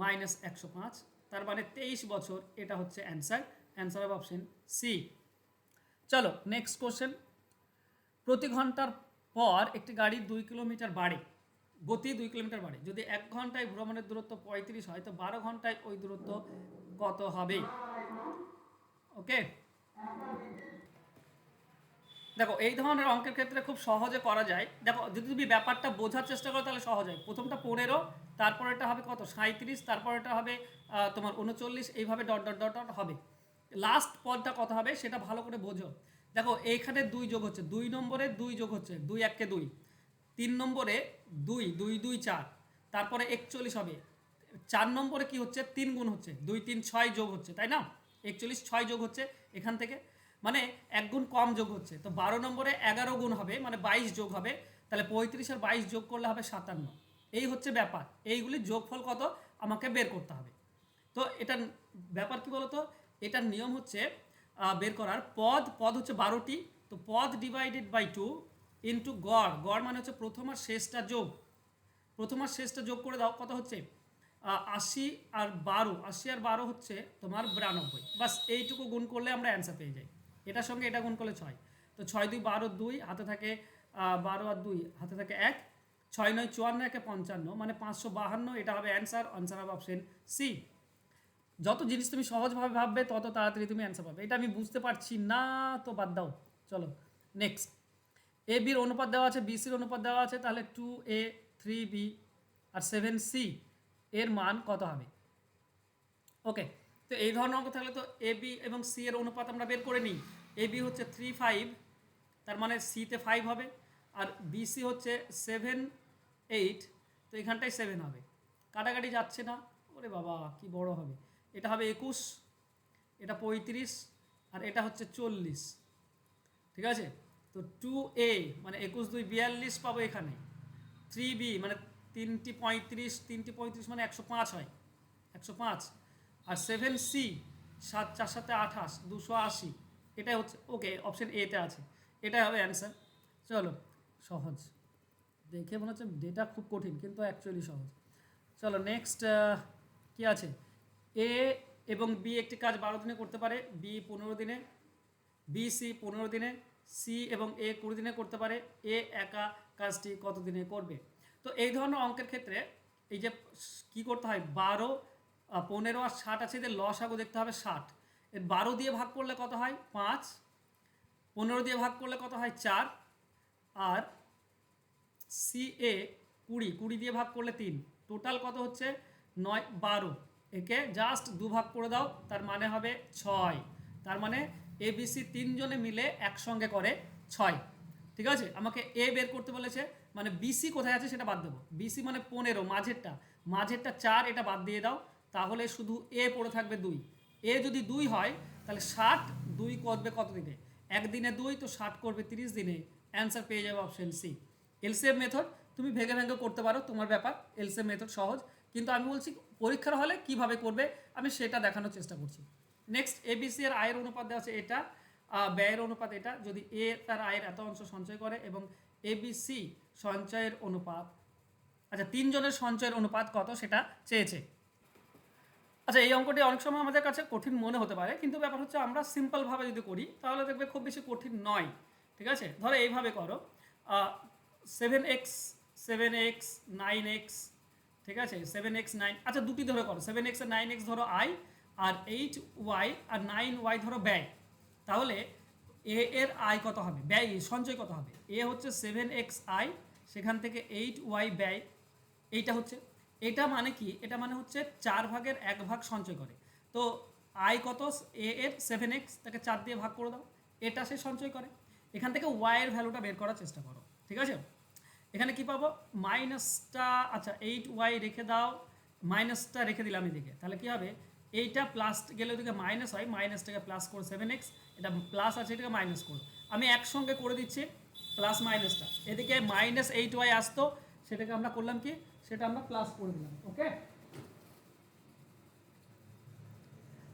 মাইনাস 105, তার মানে 23 বছর। এটা হচ্ছে অ্যান্সার হবে অপশন সি। চলো নেক্সট কোশ্চেন। প্রতি ঘন্টার পর একটি গাড়ি 2 কিলোমিটার বাড়ে, গতি 2 কিলোমিটার বাড়ে, যদি 1 ঘন্টায় ভ্রমণের দূরত্ব 35 হয়, তো 12 ঘন্টায় ওই দূরত্ব কত হবে? ওকে, দেখো এই ধরনের অঙ্কের ক্ষেত্রে খুব সহজে করা যায়। দেখো যদি তুমি ব্যাপারটা বোঝার চেষ্টা করো তাহলে সহজ হয়। প্রথমটা 15, তারপর এটা হবে কত 37, তারপর এটা হবে তোমার 39, এইভাবে ডট ডট ডট ডট হবে। লাস্ট পদটা কত হবে সেটা ভালো করে বোঝো। দেখো এইখানে 2 যোগ হচ্ছে, 2 নম্বরে 2 যোগ হচ্ছে, 2 1 কে 2, 3 নম্বরে 2 2 2 4, তারপরে 41 হবে। 4 নম্বরে কি হচ্ছে, 3 গুণ হচ্ছে, 2 3 6 যোগ হচ্ছে, তাই না? 41 6 যোগ হচ্ছে এখান থেকে, মানে 1 গুণ কম যোগ হচ্ছে। তো 12 নম্বরে 11 গুণ হবে, মানে 22 যোগ হবে, তাহলে 35 আর 22 যোগ করলে হবে 57। এই হচ্ছে ব্যাপার, এইগুলির যোগফল কত আমাকে বের করতে হবে। তো এটার ব্যাপার কি বলতো, এটার নিয়ম হচ্ছে বের করার, পদ হচ্ছে 12টি, তো পদ ডিভাইডেড বাই 2 ইন্টু গড় মানে হচ্ছে প্রথম আর শেষটা যোগ করে দাও, কত হচ্ছে 80 আর 12 হচ্ছে তোমার 92। বাস এইটুকু গুণ করলে আমরা অ্যান্সার পেয়ে যাই। এটার সঙ্গে এটা গুণ করলে 6, তো 6 2 12, 2 হাতে থাকে 12 আর 2 হাতে থাকে 1, 6 9 54, 1 55, মানে 552। এটা হবে অ্যান্সার হবে অপশন সি। যত জিনিস তুমি সহজভাবে ভাববে তত তাড়াতাড়ি তুমি অ্যান্সার পাবে। এটা আমি বুঝতে পারছি না, তো বাদ দাও। চলো নেক্সট, এ বির অনুপাত দেওয়া আছে, বি সির অনুপাত দেওয়া আছে, তাহলে 2a 3b আর 7c এর মান কত হবে? ওকে, তো এই ধরনের অঙ্ক থাকলে তো এ বি এবং সি এর অনুপাত আমরা বের করে নিই। এ বি হচ্ছে 3 5, তার মানে সিতে 5 হবে, আর বিসি হচ্ছে 7 8, তো এখানটায় 7 হবে, কাটাকাটি যাচ্ছে না। ওরে বাবা কি বড় হবে, এটা হবে 21, এটা 35, আর এটা হচ্ছে 40, ঠিক আছে। তো 2a মানে 21 2 42 পাবো এখানে, 3b মানে 3টি 35 মানে 105 হয়, 105, আর 7c 7 4 7 28 280, এটাই হচ্ছে। ওকে, অপশন এতে আছে, এটাই হবে অ্যান্সার। চলো সহজ, দেখে মনে হচ্ছে ডেটা খুব কঠিন, কিন্তু অ্যাকচুয়ালি সহজ। চলো নেক্সট, কি আছে, এ এবং বি একটি কাজ 12 দিনে করতে পারে, বি 15 দিনে, বি সি 15 দিনে, সি এবং এ 20 দিনে করতে পারে, এ একা কাজটি কত দিনে করবে? তো এই ধরনের অঙ্কের ক্ষেত্রে এই যে কি করতে হয়, 12 15 আর 60 আছে, এদের লসাগু দেখতে হবে 60, এর 12 দিয়ে ভাগ করলে কত হয় 5, 15 দিয়ে ভাগ করলে কত হয় 4, আর সি এ 20 দিয়ে ভাগ করলে 3, টোটাল কত হচ্ছে 9 12, একে জাস্ট 2 ভাগ করে দাও, তার মানে হবে 6। তার মানে এ বি সি 3 জনে মিলে একসঙ্গে করে 6, ঠিক আছে। আমাকে এ বের করতে বলেছে, মানে বিসি কোথায় আছে সেটা বাদ দেবো। বিসি মানে 15, মাঝেরটা 4, এটা বাদ দিয়ে দাও, তাহলে শুধু এ পড়ে থাকবে 2। এ যদি 2 হয় তাহলে 60 2 করবে কত দিনে, একদিনে 2, তো 60 করবে 30 দিনে, অ্যান্সার পেয়ে যাবে অপশন সি। এলসিএম মেথড তুমি ভেঙে করতে পারো, তোমার ব্যাপার, এলসিএম মেথড সহজ, কিন্তু আমি বলছি পরীক্ষার হলে কিভাবে করবে আমি সেটা দেখানোর চেষ্টা করছি। নেক্সট, এবিসি এর আয়ের অনুপাত দেওয়া আছে এটা, ব্যয়ের অনুপাত এটা, যদি এ তার আয়ের এত অংশ সঞ্চয় করে এবং ABC সঞ্চয়ের অনুপাত, আচ্ছা 3 জনের সঞ্চয়ের অনুপাত কত সেটা চেয়েছে। আচ্ছা এই অঙ্কটি অনেক সময় আমাদের কাছে কঠিন মনে হতে পারে, কিন্তু ব্যাপার হচ্ছে আমরা সিম্পলভাবে যদি করি তাহলে দেখবে খুব বেশি কঠিন নয়। ঠিক আছে, ধরো এইভাবে করো 7x 7x 9x, ঠিক আছে 7x 9, আচ্ছা দুটি ধরে করো 7x আর 9x ধরো I, R 8y R 9y ধরো ব্যয়। তাহলে এ এর আয় কত হবে, ব্যয় সঞ্চয় কত হবে? এ হচ্ছে 7x আই, সেখান থেকে 8y ব্যয়, এইটা হচ্ছে। এটা মানে কি, এটা মানে হচ্ছে 4 ভাগের 1 ভাগ সঞ্চয় করে। তো আয় কত, এ এর 7x, তাকে 4 দিয়ে ভাগ করে দাও, এটা সে সঞ্চয় করে। এখান থেকে ওয়াই এর ভ্যালুটা বের করার চেষ্টা করো। ঠিক আছে, এখানে কি পাবো, মাইনাসটা, আচ্ছা 8y রেখে দাও, মাইনাসটা রেখে দিলাম এদিকে, তাহলে কি হবে, এইটা প্লাস গেলে ওদিকে মাইনাস হয়, মাইনাসটাকে প্লাস করো 7x, এটা প্লাস আছে এটাকে মাইনাস করো। আমি একসঙ্গে করে দিচ্ছি প্লাস মাইনাসটা, এদিকে মাইনাস 8y আসতো, সেটাকে আমরা করলাম কি, সেটা আমরা প্লাস করে দিলাম। ওকে,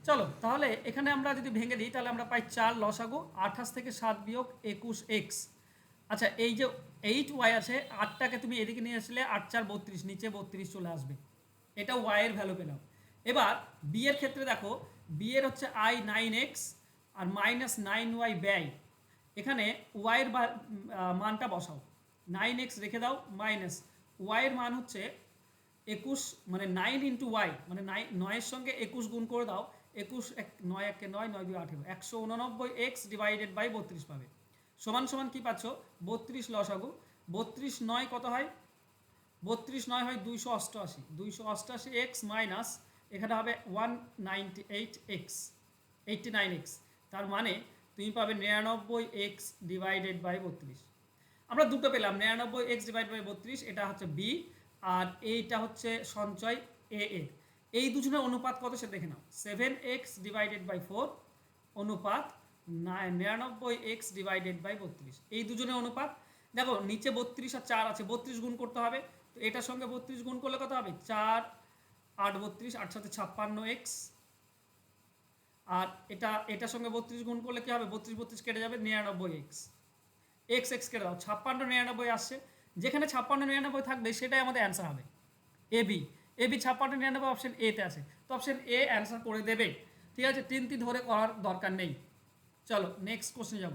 চলো তাহলে এখানে আমরা যদি ভেঙে দিই তাহলে আমরা পাই 4 লসাগু, 28 থেকে 7 বিয়োগ 21x। আচ্ছা এই যে 8y আছে, 8টাকে তুমি এদিকে নিয়ে আসলে 8 4 32, নিচে 32 চলে আসবে, এটা y এর ভ্যালু পেলাম। এবার বি এর ক্ষেত্রে দেখো, বি এর হচ্ছে i 9x R minus 9y ব্যয়। এখানে y এর মানটা বসাও, 9x রেখে দাও, মাইনাস y এর মান হচ্ছে 21, মানে 9 ইন্টু ওয়াই, মানে 9 সঙ্গে 21 গুণ করে দাও, 21 9 1 9 9 2 18, 189x ডিভাইডেড বাই 32 পাবে। সমান সমান কি পাচ্ছ, 32 লসাগু, 32 9 কত হয়, 32 9 হয় 288, 288x মাইনাস এখানে হবে 198x 89x, তার মানে তুমি পাবে 99x ডিভাইডেড বাই 32। আমরা দুটো পেলাম, 99x ডিভাইড বাই 32, এটা হচ্ছে বি, আর এইটা হচ্ছে সঞ্চয় এ এর। এই দুজনের অনুপাত কত সে দেখে নাও, 7x ডিভাইডেড বাই 4 অনুপাত 99x ডিভাইডেড বাই 32, এই দুজনের অনুপাত। দেখো নিচে 32 আর 4 আছে, 32 গুণ করতে হবে, তো এটার সঙ্গে 32 গুণ করলে কত হবে, 4 8 32, 8 সাথে 56x, আর এটার সঙ্গে 32 গুণ করলে কি হবে, 32 32 কেটে যাবে, 99x, এক্স এক্স কেটে দাও, 56 99 আসছে, যেখানে 56 99 থাকবে সেটাই আমাদের অ্যান্সার হবে। এবি, এবি 56 99 অপশন এতে আছে, তো অপশন এ অ্যান্সার করে দেবে। ঠিক আছে, 3টি ধরে করার দরকার নেই। চলো নেক্সট কোশ্চেনে যাব।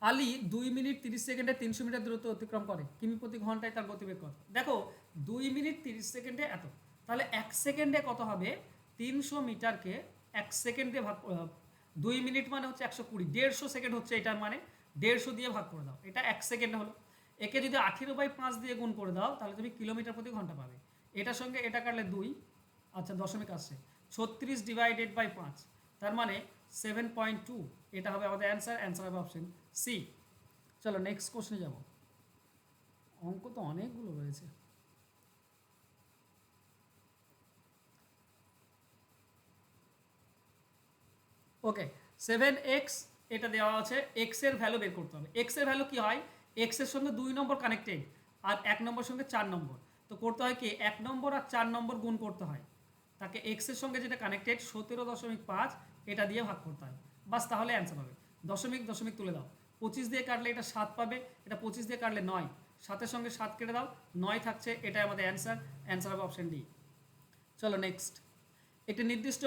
আলী 2 মিনিট 30 সেকেন্ডে 300 মিটার দূরত্ব অতিক্রম করে, কিমি প্রতি ঘন্টায় তার গতিবেগ কত? দেখো 2 মিনিট 30 সেকেন্ডে এত, তাহলে 1 সেকেন্ডে কত হবে, 300 মিটারকে 1 সেকেন্ডে ভাগ, 2 মিনিট মানে হচ্ছে 120, 150 সেকেন্ড হচ্ছে এটার মানে, 150 দিয়ে ভাগ করে দাও, এটা 1 সেকেন্ড হলো। একে যদি 18/5 দিয়ে গুণ করে দাও তাহলে তুমি কিলোমিটার প্রতি ঘন্টা পাবে। এটার সঙ্গে এটা কাটলে 2, আচ্ছা দশমিক আসছে, 36 ডিভাইডেড বাই 5, তার মানে 7.2, এটা হবে আমাদের অ্যান্সার, অ্যান্সার হবে অপশন সি। চলো নেক্সট কোশ্চেনে যাব, অঙ্ক তো অনেকগুলো রয়েছে। ওকে 7x, এটা দেওয়া আছে, x এর ভ্যালু বের করতে হবে। x এর ভ্যালু কি হয়, x এর সঙ্গে 2 নম্বর কানেক্টেড আর 1 নম্বর সঙ্গে 4 নম্বর, তো করতে হয় কি 1 নম্বর আর 4 নম্বর গুণ করতে হয়, তাকে x এর সঙ্গে যেটা কানেক্টেড 17.5 এটা দিয়ে ভাগ করতে হয়, বাস তাহলে অ্যান্সার হবে। দশমিক দশমিক তুলে দাও, 25 দিয়ে কাটলে এটা 7 পাবে, এটা 25 দিয়ে কাটলে 9, 7-এর সঙ্গে 7 কেটে দাও, 9 থাকছে, এটাই আমাদের অ্যান্সার, অ্যান্সার হবে অপশন ডি। চলো নেক্সট, একটি নির্দিষ্ট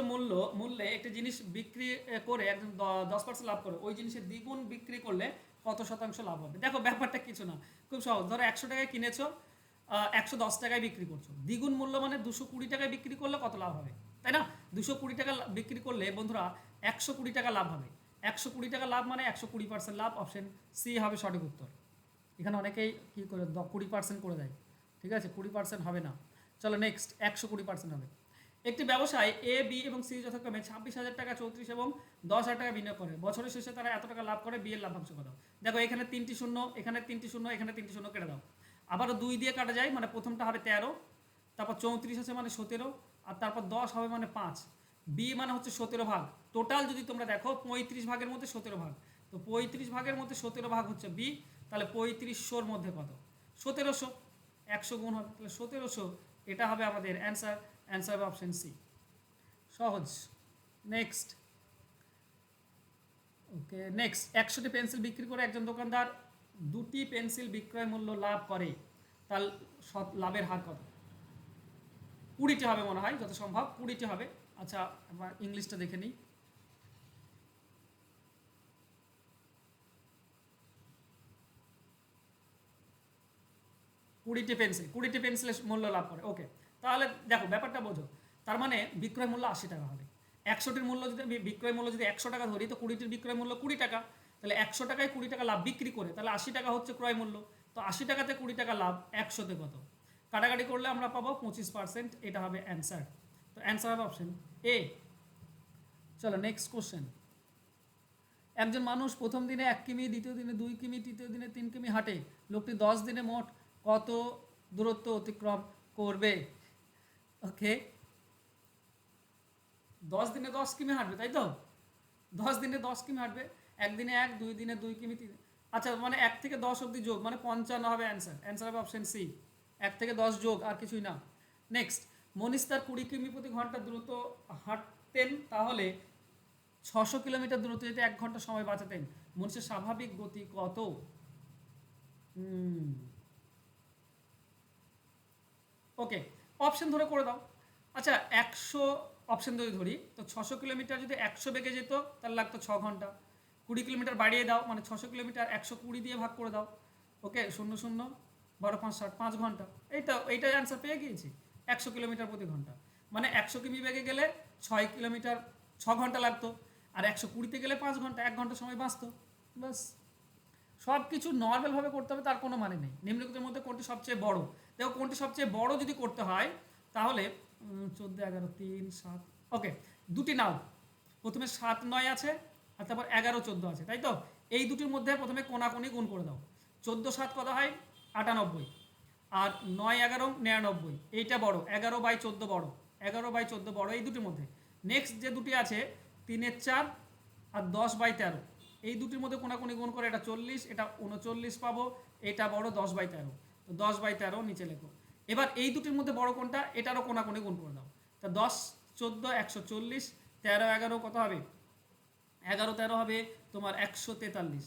মূল্যে একটি জিনিস বিক্রি করে একজন 10% লাভ করে, ওই জিনিসের দ্বিগুণ বিক্রি করলে কত শতাংশ লাভ হবে? দেখো ব্যাপারটা কিছু না, খুব সহজ। ধরো 100 টাকায় কিনেছো, 110 টাকায় বিক্রি করছো, দ্বিগুণ মূল্য মানে 220 টাকায় বিক্রি করলে কত লাভ হবে, তাই না? 220 টাকা বিক্রি করলে বন্ধুরা 120 টাকা লাভ হবে, 120 টাকা লাভ মানে 120% লাভ, অপশন সি হবে সঠিক উত্তর। এখানে অনেকেই কী করে 20% করে দেয়, ঠিক আছে 20% হবে না। চলো নেক্সট, 120% হবে। একটি ব্যবসায় এ বি এবং সি যথাক্রমে 26,000 টাকা, 34 এবং 10,000 টাকা বিনিয়োগ করে, বছরের শেষে তারা এত টাকা লাভ করে, বি এর লাভাংশ কত? দেখো এখানে 3টি শূন্য, এখানে 3টি শূন্য, এখানে 3টি শূন্য কেটে দাও, আবারও 2 দিয়ে কাটা যায়, মানে প্রথমটা হবে 13, তারপর 34 আছে মানে 17, আর তারপর 10 হবে মানে 5, বি মানে হচ্ছে 17 ভাগ, টোটাল যদি তোমরা দেখো 35 ভাগের মধ্যে 17 ভাগ, তো 35 ভাগের মধ্যে 17 ভাগ হচ্ছে বি, তাহলে 3500-র মধ্যে কত? 1700, 100 গুণ হবে, তাহলে 1700, এটা হবে আমাদের অ্যান্সার, অ্যান্সার হবে অপশন সি। সহজ। নেক্সট। ওকে নেক্সট, 100টি পেন্সিল বিক্রি করে একজন দোকানদার 2টি পেন্সিল বিক্রয় মূল্য লাভ করে, তার লাভের হার কত? 20টি হবে মনে হয়, যত সম্ভব 20টি হবে। আচ্ছা আমরা ইংলিশটা দেখে নিই। কুড়িটি পেন্সিলের মূল্য লাভ করে। ওকে, তাহলে দেখো ব্যাপারটা বোঝো। তার মানে বিক্রয় মূল্য 80 টাকা হবে। 100টির মূল্য যদি আমি বিক্রয় মূল্য যদি 100 টাকা ধরি, তো 20টির বিক্রয় মূল্য 20 টাকা। তাহলে 100 টাকায় 20 টাকা লাভ বিক্রি করে, তাহলে 80 টাকা হচ্ছে ক্রয় মূল্য। তো 80 টাকাতে 20 টাকা লাভ, 100তে কত? কাটাকাটি করলে আমরা পাবো 25%। এটা হবে অ্যান্সার। তো অ্যান্সার হবে অপশন এ। চলো নেক্সট কোশ্চেন। একজন মানুষ প্রথম দিনে 1 কিমি, দ্বিতীয় দিনে 2 কিমি, তৃতীয় দিনে 3 কিমি হাঁটে। লোকটি 10 দিনে মোট কত দূরত্ব অতিক্রম করবে? ওকে, 10 দিনে 10 কিমি হাঁটবে, তাই তো? 10 দিনে 10 কিমি হাঁটবে। একদিনে 1, 2 দিনে 2 কিমি, 3। আচ্ছা মানে 1 থেকে 10 অবধি যোগ, মানে 55 হবে অ্যান্সার। অ্যান্সার হবে অপশন সি, 1 থেকে 10 যোগ, আর কিছুই না। নেক্সট, মনীষ তার 20 কিমি প্রতি ঘন্টা দ্রুত হাঁটতেন, তাহলে 600 কিলোমিটার দূরত্ব যেতে 1 ঘন্টা সময় বাঁচাতেন। মনীষের স্বাভাবিক গতি কত? ওকে, অপশন ধরে করে দাও। আচ্ছা 100 অপশন যদি ধরি, তো 600 কিলোমিটার যদি 100 বেগে যেত তাহলে লাগতো 6 ঘন্টা। 20 কিলোমিটার বাড়িয়ে দাও, মানে 600 কিলোমিটার 120 দিয়ে ভাগ করে দাও। ওকে, 0 0 12 5 60, 5 ঘন্টা। এইটাই অ্যান্সার পেয়ে গিয়েছি। 100 কিলোমিটার প্রতি ঘন্টা মানে 100 কিমি বেগে গেলে 6 কিলোমিটার 6 ঘন্টা লাগতো, আর 120তে গেলে 5 ঘন্টা, 1 ঘন্টা সময় বাঁচতো। বাস, সব কিছু নর্মালভাবে করতে হবে, তার কোনো মানে নেই। নিম্নলিখিতের মধ্যে কোনটি সবচেয়ে বড়? দেখো কোনটি সবচেয়ে বড় যদি করতে হয়, তাহলে 14, 11, 3, 7। ওকে, দুটি নাও। প্রথমে 7, 9 আছে, আর তারপর 11, 14 আছে, তাই তো? এই দুটির মধ্যে প্রথমে কোনাকুনি গুণ করে দাও। 14, 7 কত হয়? 98। আর 9, 11, 99। এইটা বড়, 11/14 বড়, 11/14 বড় এই দুটির মধ্যে। নেক্সট যে দুটি আছে, 3 4 আর 10/13, এই দুটির মধ্যে কোনাকুনি গুণ করে এটা 40, এটা 39 পাবো। এটা বড় 10/13, তো 10/13 নিচে লেখো। এবার এই দুটির মধ্যে বড় কোনটা, এটারও কোনাকুনি গুণ করে দাও। তা 10 14 140, 13 11 কত হবে? 11 13 হবে তোমার 143।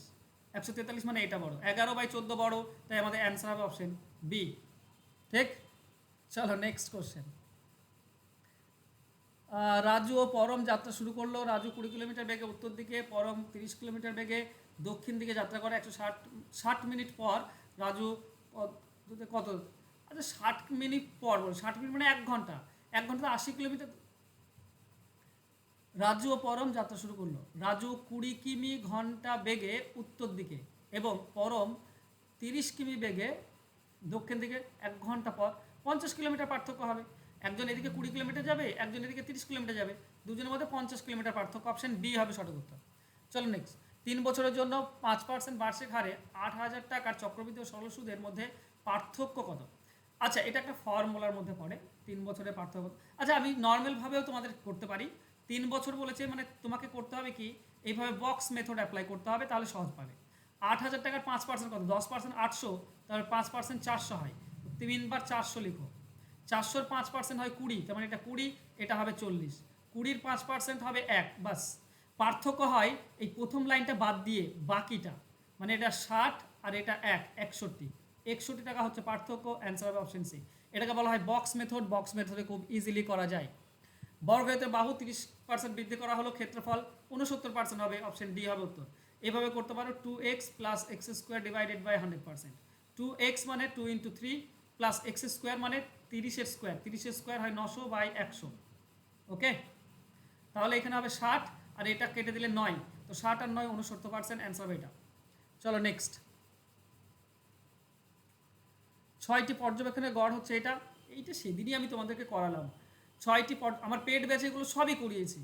143 মানে এটা বড়, 11/14 বড়, তাই আমাদের অ্যান্সার হবে অপশন বি। ঠিক। চলো নেক্সট কোশ্চেন। রাজু ও পরম যাত্রা শুরু করলো। রাজু 20 কিলোমিটার বেগে উত্তর দিকে, পরম 30 কিলোমিটার বেগে দক্ষিণ দিকে যাত্রা করে। 160 মিনিট পর রাজু কত? আচ্ছা 60 মিনিট পর, 60 মিনিট মানে 1 ঘন্টা। 1 ঘন্টা 80 কিলোমিটার। রাজু ও পরম যাত্রা শুরু করলো। রাজু 20 কিমি ঘন্টা বেগে উত্তর দিকে এবং পরম 30 কিমি বেগে দক্ষিণ দিকে। 1 ঘন্টা পর 50 কিলোমিটার পার্থক্য হবে। একজন এদিকে 20 কিলোমিটার যাবে, একজন এদিকে 30 কিলোমিটার যাবে, দুজনের মধ্যে 50 কিলোমিটার পার্থক্য। অপশন বি হবে সঠিক উত্তর। চলো নেক্সট। 3 বছরের জন্য 5% বার্ষিক হারে 8,000 টাকার চক্রবৃদ্ধি ও সরল সুদের মধ্যে পার্থক্য কত? আচ্ছা এটা একটা ফর্মুলার মধ্যে পড়ে 3 বছরের পার্থক্য। আচ্ছা আমি নর্মালভাবেও তোমাদের করতে পারি। 3 বছর বলেছে মানে তোমাকে করতে হবে কি, এইভাবে বক্স মেথড অ্যাপ্লাই করতে হবে, তাহলে সহজ পাবে। 8,000 টাকার 5% কত? 10% 800, তাহলে 5% 400 হয়। 3 বার 400 লিখো। 400-র 5% হয় 20, তার মানে এটা 20, এটা হবে 40। 20-র 5% হবে 1। বাস, পার্থক্য হয় এই প্রথম লাইনটা বাদ দিয়ে বাকিটা, মানে এটা 60 আর এটা 61 61 টাকা হচ্ছে পার্থক্য। অ্যান্সার হবে অপশন সি। এটাকে বলা হয় বক্স মেথড। বক্স মেথডে খুব ইজিলি করা যায়। বর্গায়তের বাহু 30% বৃদ্ধি করা হলো, ক্ষেত্রফল 69% হবে। অপশন ডি হবে উত্তর। এভাবে করতে পারো 2x plus X square divided by 100%। 2x মানে 2 × 3 প্লাস এক্স স্কোয়ার মানে 30-এর স্কোয়ার। 30-এর স্কোয়ার হয় 900/100। ওকে, তাহলে এখানে হবে 60, আর এটা কেটে দিলে 9, তো 60 আর 9 69%। অ্যান্সার হবে এটা। চলো নেক্সট। 6টি পর্যবেক্ষণের গড় হচ্ছে এটা। এইটা সেদিনই আমি তোমাদেরকে করালাম। 6টি আমার পেড ব্যাচে এগুলো সবই করিয়েছি।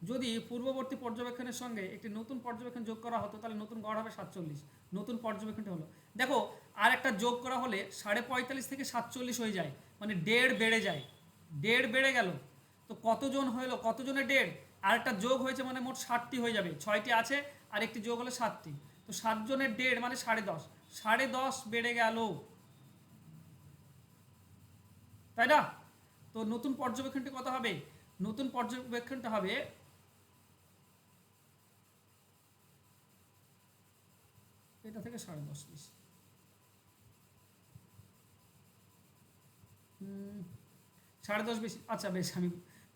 যদি পূর্ববর্তী পর্যবেক্ষণের সঙ্গে একটি নতুন পর্যবেক্ষণ যোগ করা হতো, তাহলে নতুন গড় হবে 47। নতুন পর্যবেক্ষণটা হলো, দেখো আর একটা যোগ করা হলে 45.5 থেকে 47 হয়ে যায়, মানে 1.5 বেড়ে যায়। 1.5 বেড়ে গেল, তো কতজন হলো, কতজনের 1.5? আর একটা যোগ হয়েছে মানে মোট 60টি হয়ে যাবে। 6টি আছে আর একটি যোগ হলে 7টি, তো 7 জনের 1.5 মানে 10.5। 10.5 বেড়ে গেল, তাই না? তো নতুন পর্যবেক্ষণটি কত হবে? নতুন পর্যবেক্ষণটা হবে এটা থেকে 10.5 বেশি। 10.5 বেশি, আচ্ছা বেশ, আমি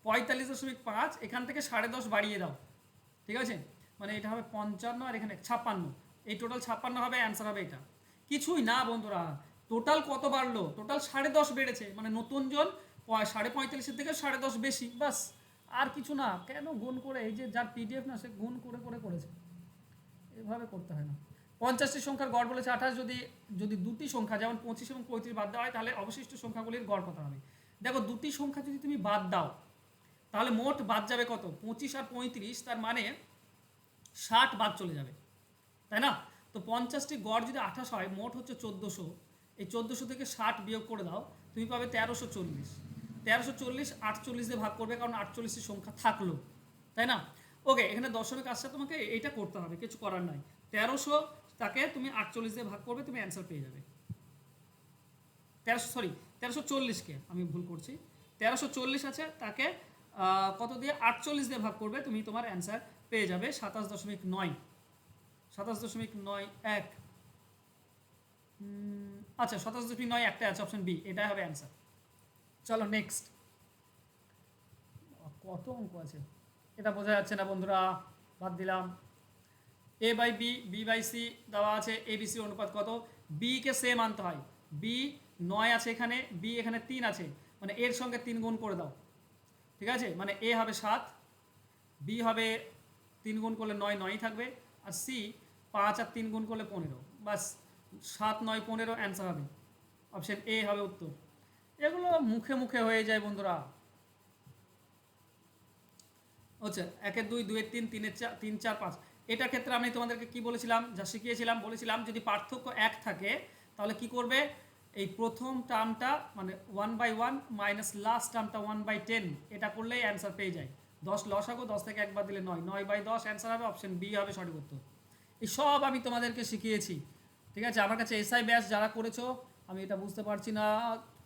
45.5, এখান থেকে 10.5 বাড়িয়ে দাও, ঠিক আছে, মানে এটা হবে 55 আর এখানে 56, এই টোটাল 56 হবে, অ্যান্সার হবে এটা। কিছুই না বন্ধুরা, টোটাল কত বাড়লো, টোটাল 10.5 বেড়েছে, মানে নতুন জন 45.5 থেকে 10.5 বেশি, বাস, আর কিছু না। কেন গুণ করে, এই যে যার পিডিএফ না, সে গুণ করে করে করেছে, এভাবে করতে হয় না। 50টি সংখ্যার গড় বলেছে 28, যদি যদি দুটি সংখ্যা যেমন 25 এবং 35 বাদ দেওয়া হয়, তাহলে অবশিষ্ট সংখ্যাগুলির গড় কত হবে। দেখো, দুটি সংখ্যা যদি তুমি বাদ দাও, তাহলে মোট বাদ যাবে কত, 25 আর 35, তার মানে 60 বাদ চলে যাবে, তাই না। তো 50টি গড় যদি 28 হয়, মোট হচ্ছে 1400, এই 1400 থেকে 60 বিয়োগ করে দাও, তুমি পাবে 1340। 1340 48 দিয়ে ভাগ করবে, কারণ 48টি সংখ্যা থাকলো, তাই না। ওকে, এখানে দশমিক আসছে, তোমাকে এইটা করতে হবে, কিছু করার নাই। 1300 তাকে তুমি 48 দিয়ে ভাগ করবে, তুমি অ্যান্সার পেয়ে যাবে। 1340কে আমি ভুল করছি, 1340 আছে, তাকে কত দিয়ে 48 দিয়ে ভাগ করবে, তুমি তোমার অ্যান্সার পেয়ে যাবে 27.9, 27.91। আচ্ছা, 27.9 একটা আছে, অপশন বি, এটাই হবে অ্যান্সার। চলো নেক্সট। কত অঙ্ক আছে, এটা বোঝা যাচ্ছে না বন্ধুরা, বাদ দিলাম। A by B, B by C দেওয়া আছে, এ বি সি অনুপাত কত, বি কে সেম আনতে হয়, বি 9 আছে এখানে, বি এখানে 3 আছে, মানে এর সঙ্গে 3 গুণ করে দাও, ঠিক আছে, মানে এ হবে 7, বি হবে 3 গুণ করলে 9, 9ই থাকবে, আর সি 5 আর 3 গুণ করলে 15, বাস 7, 9, 15 অ্যান্সার হবে, অপশন এ হবে উত্তর। এগুলো মুখে মুখে হয়ে যায় বন্ধুরা। আচ্ছা, 1-এর 2, 2-এর 3, 3-এর 4, 3, 4, 5, এটার ক্ষেত্রে আমি তোমাদেরকে কি বলেছিলাম, যা শিখিয়েছিলাম, বলেছিলাম যদি পার্থক্য 1 থাকে, তাহলে কি করবে, এই প্রথম টার্মটা মানে 1/1 মাইনাস লাস্ট টার্মটা 1/10, এটা করলেই অ্যান্সার পেয়ে যায়। 10 লসাগু, 10 থেকে একবার দিলে 9, 9/10 অ্যান্সার হবে, অপশন বি হবে সঠিক উত্তর। এই সব আমি তোমাদেরকে শিখিয়েছি, ঠিক আছে। আমার কাছে এসআই ব্যাচ যারা করেছো, আমি এটা বুঝতে পারছি না,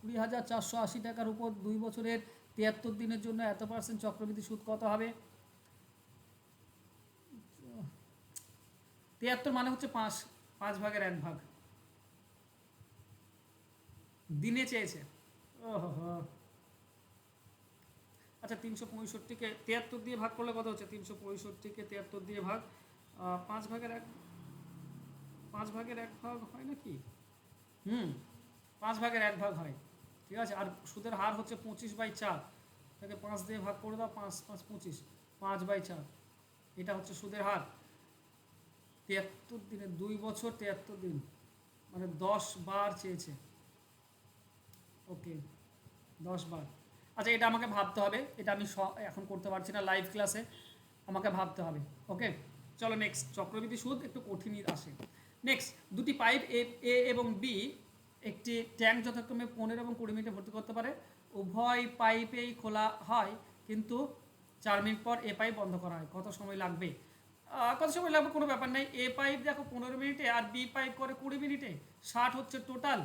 20,480 টাকার উপর 2 বছরের 73 দিনের জন্য এত % চক্রবৃদ্ধি সুদ কত হবে। 73 মানে হচ্ছে 5 ভাগের 1 ভাগ, দিনে চেয়েছে। ওহো, আচ্ছা, 365কে 73 দিয়ে ভাগ করলে কত হচ্ছে, 365কে 73 দিয়ে ভাগ, 5 ভাগের 1, 5 ভাগের 1 ভাগ হয় নাকি, 5 ভাগের 1 ভাগ হয়, ঠিক আছে। আর সুদের হার হচ্ছে 25/4, তাকে 5 দিয়ে ভাগ করে দাও, 5, 5, 25, 5/4, এটা হচ্ছে সুদের হার। 73 দিনে, 2 বছর 73 দিন, মানে 10 বার চেয়েছে, ওকে 10 বার। আচ্ছা, এটা আমাকে ভাবতে হবে, এটা আমি এখন করতে পারছি না লাইভ ক্লাসে, আমাকে ভাবতে হবে। ওকে, চলো নেক্সট। চক্রবৃদ্ধি সুদ একটু কঠিনই আসে। নেক্সট, দুটি পাইপ এ এবং বি একটি ট্যাঙ্ক যথাক্রমে 15 এবং 20 মিনিটে ভর্তি করতে পারে, উভয় পাইপেই খোলা হয়, কিন্তু 4 মিনিট পর এ পাইপ বন্ধ করা হয়, কত সময় লাগবে। কত সময় লাগবে কোনো ব্যাপার নেই, এ পাইপ দেখো 15 মিনিটে, আর বি পাইপ করে 20 মিনিটে, 60 হচ্ছে টোটাল,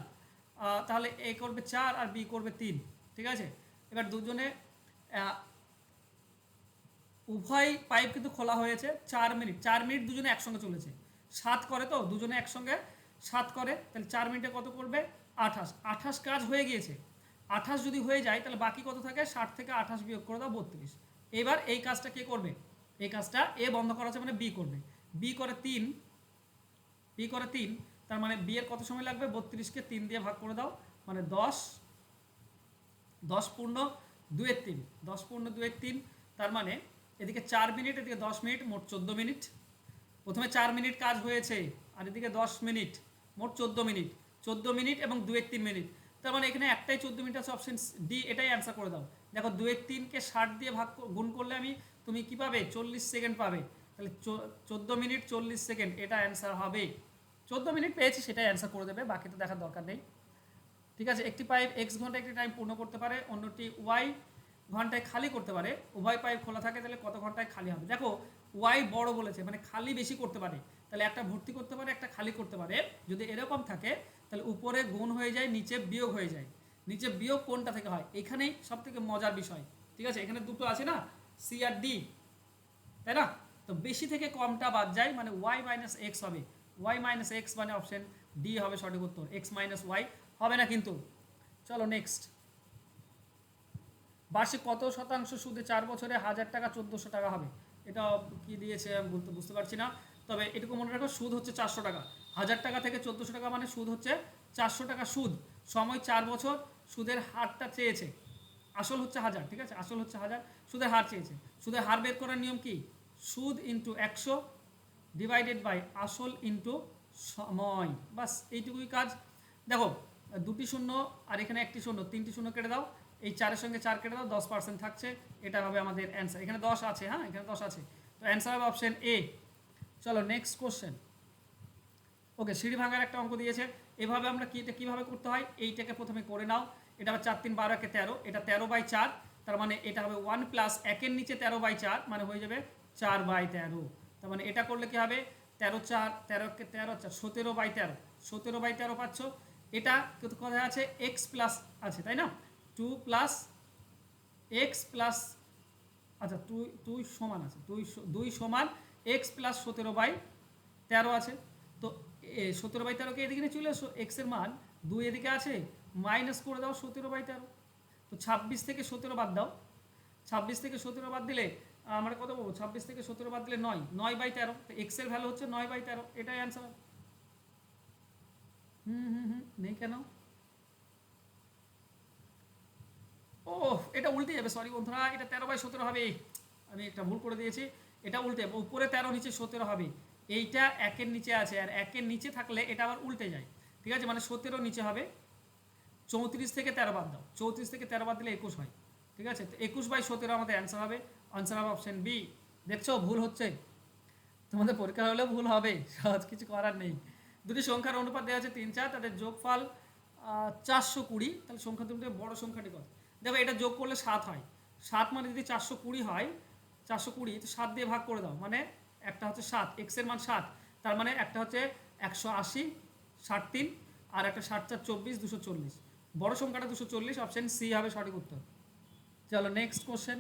তাহলে এ করবে 4 আর বি করবে 3, ঠিক আছে। এবার দুজনে উভয় পাইপ কিন্তু খোলা হয়েছে 4 মিনিট, 4 মিনিট দুজনে একসঙ্গে চলেছে, 7 করে, তো দুজনে একসঙ্গে 7 করে, তাহলে 4 মিনিটে কত করবে, 28, 28 কাজ হয়ে গিয়েছে। 28 যদি হয়ে যায়, তাহলে বাকি কত থাকে, 60 থেকে 28 বিয়োগ করে দাও, 32। এবার এই কাজটা কে করবে, এই কাজটা এ বন্ধ করা আছে, মানে বি করবে, বি করে 3, বি করে 3, তার মানে বি এর কত সময় লাগবে, 32কে 3 দিয়ে ভাগ করে দাও, মানে 10, 10 পূর্ণ 2-এর 3, 10 পূর্ণ 2-এর 3, তার মানে এদিকে 4 মিনিট, এদিকে 10 মিনিট, মোট 14 মিনিট। প্রথমে 4 মিনিট কাজ হয়েছে, আর এদিকে 10 মিনিট, মোট 14 মিনিট, 14 মিনিট এবং 2-এর 3 মিনিট, তার মানে এখানে একটাই 14 মিনিট আছে, অপশন ডি, এটাই অ্যান্সার করে দাও। দেখো, 2-এর 3কে 60 দিয়ে ভাগ গুণ করলে তুমি কি পাবে, 40 সেকেন্ড পাবে, তাহলে 14 মিনিট 40 সেকেন্ড, এটা অ্যান্সার হবে। 14 মিনিট পেয়েছি, সেটাই অ্যান্সার করে দেবে, বাকিটা দেখার দরকার নেই, ঠিক আছে। একটি পাইপ এক্স ঘন্টা একটি টাইম পূর্ণ করতে পারে, অন্যটি ওয়াই ঘন্টায় খালি করতে পারে, উভয় পাইপ খোলা থাকে, তাহলে কত ঘন্টায় খালি হবে। দেখো, ওয়াই বড় বলেছে, মানে খালি বেশি করতে পারে, তাহলে একটা ভর্তি করতে পারে, একটা খালি করতে পারে। যদি এরকম থাকে, তাহলে উপরে গুণ হয়ে যায়, নিচে বিয়োগ হয়ে যায়। নিচে বিয়োগ কোনটা থেকে হয়, এখানেই সব থেকে মজার বিষয়, ঠিক ঠিক আছে, এখানে দুটো আছে না, সি আর ডি, তাই না? তো বেশি থেকে কমটা বাদ যায়, মানে ওয়াই মাইনাস এক্স হবে, ওয়াই মাইনাস এক্স মানে অপশন ডি হবে সঠিক উত্তর, এক্স মাইনাস ওয়াই হবে না কিন্তু। চলো নেক্সট, বার্ষিক কত শতাংশ সুদে 4 বছরে 1000 টাকা 1400 টাকা হবে? এটা কি দিয়েছে আমি বুঝতে পারছি না, তবে এটুকু মনে রাখো, সুদ হচ্ছে 400 টাকা, 1000 টাকা থেকে 1400 টাকা মানে সুদ হচ্ছে 400 টাকা সুদ, সময় 4 বছর, সুদের হারটা চেয়েছে, আসল হচ্ছে 1000, ঠিক আছে, আসল হচ্ছে 1000, সুদের হার চেয়েছে। সুদের হার বের করার নিয়ম কি? সুদ ইন্টু 100 ডিভাইডেড বাই আসল ইন্টু সময়, বাস এইটুকুই কাজ। দেখো দুটি শূন্য আর এখানে একটি শূন্য, তিনটি শূন্য কেটে দাও, এই 4-এর সঙ্গে 4 কেটে দাও, 10% থাকছে, এটা হবে আমাদের অ্যান্সার। এখানে 10 আছে, হ্যাঁ এখানে 10 আছে, তো অ্যান্সার হবে অপশন এ। চলো নেক্সট কোশ্চেন। ওকে, সিঁড়ি ভাঙার একটা অঙ্ক দিয়েছে, এভাবে আমরা কি এটা কীভাবে করতে হয়, এইটাকে প্রথমে করে নাও। এটা হবে 4 3 12 13, এটা 13/4, তার মানে এটা হবে 1 প্লাস 1-এর নিচে 13/4, মানে হয়ে যাবে 4/13, তার মানে এটা করলে কি হবে, 13 4 13 13 4 17/13, 17/13 পাচ্ছ। এটা কিন্তু কোথায় আছে, এক্স প্লাস আছে তাই না, 2 প্লাস এক্স প্লাস, আচ্ছা 2 সমান আছে, 2 সমান এক্স প্লাস 17/13 আছে। তো 17/13কে এদিকে নিয়ে চলে আসো, এক্সের মান 2 এদিকে আছে, মাইনাস করে দাও 17/13, তো 26 থেকে 17 বাদ দাও, 26 থেকে 17 বাদ দিলে আমরা কত পাবো, 26 থেকে 17 বাদ দিলে 9, 9/13, তো এক্সের ভ্যালু হচ্ছে 9/13, এটাই অ্যান্সার। নেই কেন, ও এটা উল্টে যাবে, সরি বন্ধুরা, এটা 13/17 হবে, আমি একটা ভুল করে দিয়েছি, এটা উল্টে, উপরে 13 নিচে 17 হবে, এইটা 1-এর নিচে আছে, আর 1-এর নিচে থাকলে এটা আবার উল্টে যায়, ঠিক আছে, মানে 17 নিচে হবে, 34 থেকে 13 বাদ দাও, 34 থেকে 13 বাদ দিলে 21 হয়, ঠিক আছে, তো 21/17 আমাদের অ্যান্সার হবে, আনসার হবে অপশন বি। দেখছো ভুল হচ্ছে, তোমাদের পরীক্ষা হলেও ভুল হবে, সহজ কিছু করার নেই। দুটি সংখ্যার অনুপাত দেওয়া আছে 3 4, তাদের যোগফল 420, তাহলে সংখ্যা দুটো বড় সংখ্যাটি কত? দেখো এটা যোগ করলে 7 হয়, 7 মানে যদি 420 হয়, 420 তো 7 দিয়ে ভাগ করে দাও, মানে একটা হচ্ছে 7, এক্সের মান 7, তার মানে একটা হচ্ছে 180 63, আর একটা 7 4 24 240, বড় সংখ্যাটা 240, অপশন সি হবে সঠিক উত্তর। চলো নেক্সট কোশ্চেন,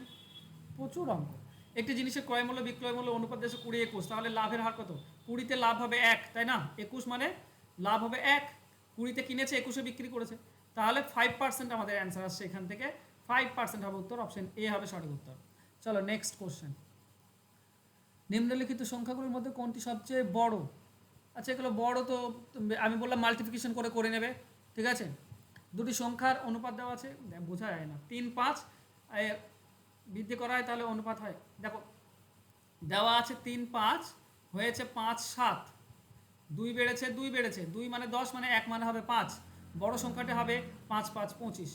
প্রচুর অঙ্ক। একটি জিনিসের ক্রয় মূল্য বিক্রয় মূল্য অনুপাত দেশে 20 21, তাহলে লাভের হার কত? 20-তে লাভ হবে 1, তাই না, 21 মানে লাভ হবে 1, 20-তে কিনেছে 21-এ বিক্রি করেছে, তাহলে 5% আমাদের অ্যান্সার আসছে এখান থেকে, 5% হবে উত্তর, অপশন এ হবে সঠিক উত্তর। চলো নেক্সট কোশ্চেন, নিম্নলিখিত সংখ্যাগুলোর মধ্যে কোনটি সবচেয়ে বড়? আচ্ছা এগুলো বড় তো আমি বললাম মাল্টিপ্লিকেশন করে করে নেবে, ঠিক আছে, দুটি সংখ্যার অনুপাত দেওয়া আছে, বোঝা যায় না, 3 5 বৃদ্ধি করা হয় তাহলে অনুপাত হয়, দেখো দেওয়া আছে 3 5, হয়েছে 5 7, 2 বেড়েছে 2 বেড়েছে, 2 মানে 10, মানে 1 মানে হবে 5, বড় সংখ্যাটি হবে 5 5 25,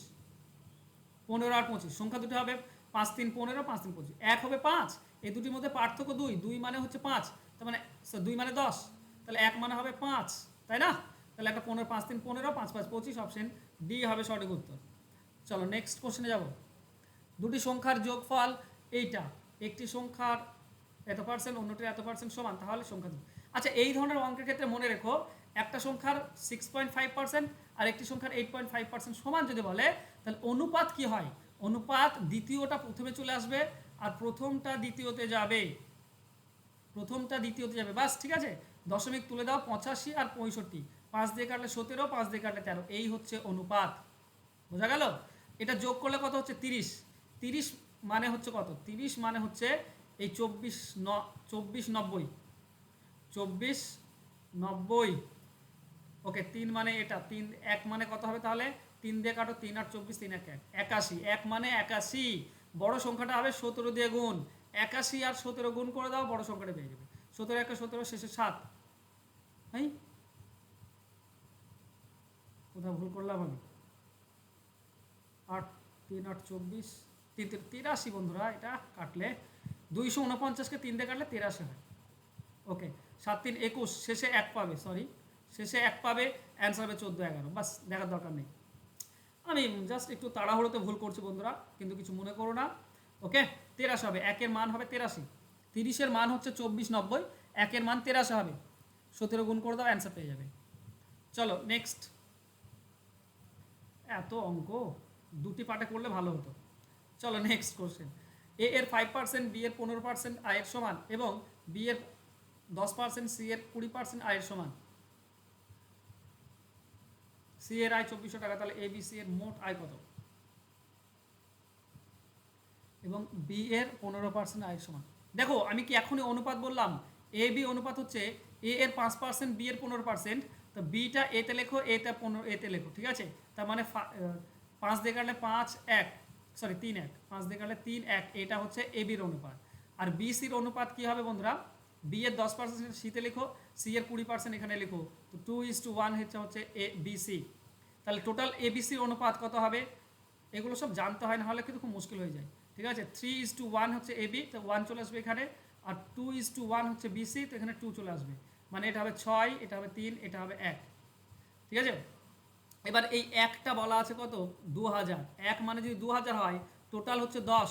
15 আর 25, সংখ্যা দুটো হবে 5 3 15, 5 3 25, 1 হবে 5, এই দুটির মধ্যে পার্থক্য 2, 2 মানে হচ্ছে 5, তার মানে 2 মানে 10, তাহলে 1 মানে হবে 5, তাই না, তাহলে একটা 15 5 3 15, 5 5 25, অপশন ডি হবে সঠিক উত্তর। চলো নেক্সট কোশ্চেনে যাব, দুটি সংখ্যার যোগফল এইটা, একটি সংখ্যার এত পার্সেন্ট অন্যটির এত পার্সেন্ট সমান, তাহলে সংখ্যা দুটো, আচ্ছা এই ধরনের অঙ্কের ক্ষেত্রে মনে রেখো, একটা সংখ্যার 6.5% আর একটি সংখ্যার 8.5% সমান যদি বলে, তাহলে অনুপাত কি হয়, অনুপাত দ্বিতীয়টা প্রথমে চলে আসবে, আর প্রথমটা দ্বিতীয়তে যাবে, প্রথমটা দ্বিতীয়তে যাবে, বাস ঠিক আছে, দশমিক তুলে দাও, 85 আর 65, 5 দিয়ে কাটলে 17, 5 দিয়ে কাটলে 13, এই হচ্ছে অনুপাত, বোঝা গেল। এটা যোগ করলে কত হচ্ছে 30, 30 মানে হচ্ছে কত, 30 মানে হচ্ছে এই 24 90, 24 90, ওকে 3 মানে এটা 3, 1 মানে কত হবে তাহলে, 3 দিয়ে কাটো, 3 আর 24 3 1 81, 1 মানে 81, বড় সংখ্যাটা হবে 17 দিয়ে গুণ, 81 আর 17 গুণ করে দাও, বড় সংখ্যাটা পেয়ে যাবে, 17 1 17, শেষে 7, হ্যাঁ কোথাও ভুল করলাম আমি, 8 3 8 24 3 83 বন্ধুরা, এটা কাটলে 249-কে 3 দিয়ে কাটলে 83 হয়, ওকে 7 3 21, শেষে 1 পাবে, সরি শেষে 1 পাবে, অ্যান্সার হবে 14 11, বাস দেখার দরকার নেই, আমি জাস্ট একটু তাড়াহুড়োতে ভুল করছি বন্ধুরা, কিন্তু কিছু মনে করো না, ওকে 83 হবে, 1-এর মান হবে 83, 30-এর মান হচ্ছে 24 90, 1-এর মান 83 হবে, 17 গুণ করে দাও, অ্যান্সার পেয়ে যাবে। চলো নেক্সট, এত অঙ্ক দুটি পার্টে করলে ভালো হতো, চলো নেক্সট কোশ্চেন। এ এর 5%, বি এর 15% আয়ের সমান এবং বি এর 10%, সি এর 20% আয়ের সমান। সি এর আয় 2400 টাকা, তাহলে এ বি সি এর মোট আয় কত? এবং বি এর 15% আয়ের সমান। দেখো আমি কি এখনই অনুপাত বললাম? এ বি অনুপাত হচ্ছে এ এর 5%, বি এর 15%, তো বিটা এতে লেখো, এতে 15 এতে লেখো, ঠিক আছে? তার মানে 5 দিয়ে কাটলে 5 1, সরি 3 1, 5 দিয়ে কাটলে 3 1, এটা হচ্ছে এ বির অনুপাত। আর বি সির অনুপাত কি হবে বন্ধুরা? বি এর 10% সিতে লেখো, সি এর 20% এখানে লেখো, তো 2:1 হচ্ছে এ বি সি। তাহলে টোটাল এ বি সির অনুপাত কত হবে? এগুলো সব জানতে হয়, না হলে কিন্তু খুব মুশকিল হয়ে যায়, ঠিক আছে? 3:1 হচ্ছে এ বি, তো 1 চলে আসবে এখানে, আর 2:1 হচ্ছে বিসি, তো এখানে 2 চলে আসবে, মানে এটা হবে 6, এটা হবে 3, এটা হবে 1, ঠিক আছে? এবার এই একটা বলা আছে কত? 2000। এক মানে যদি 2000 হয়, টোটাল হচ্ছে 10,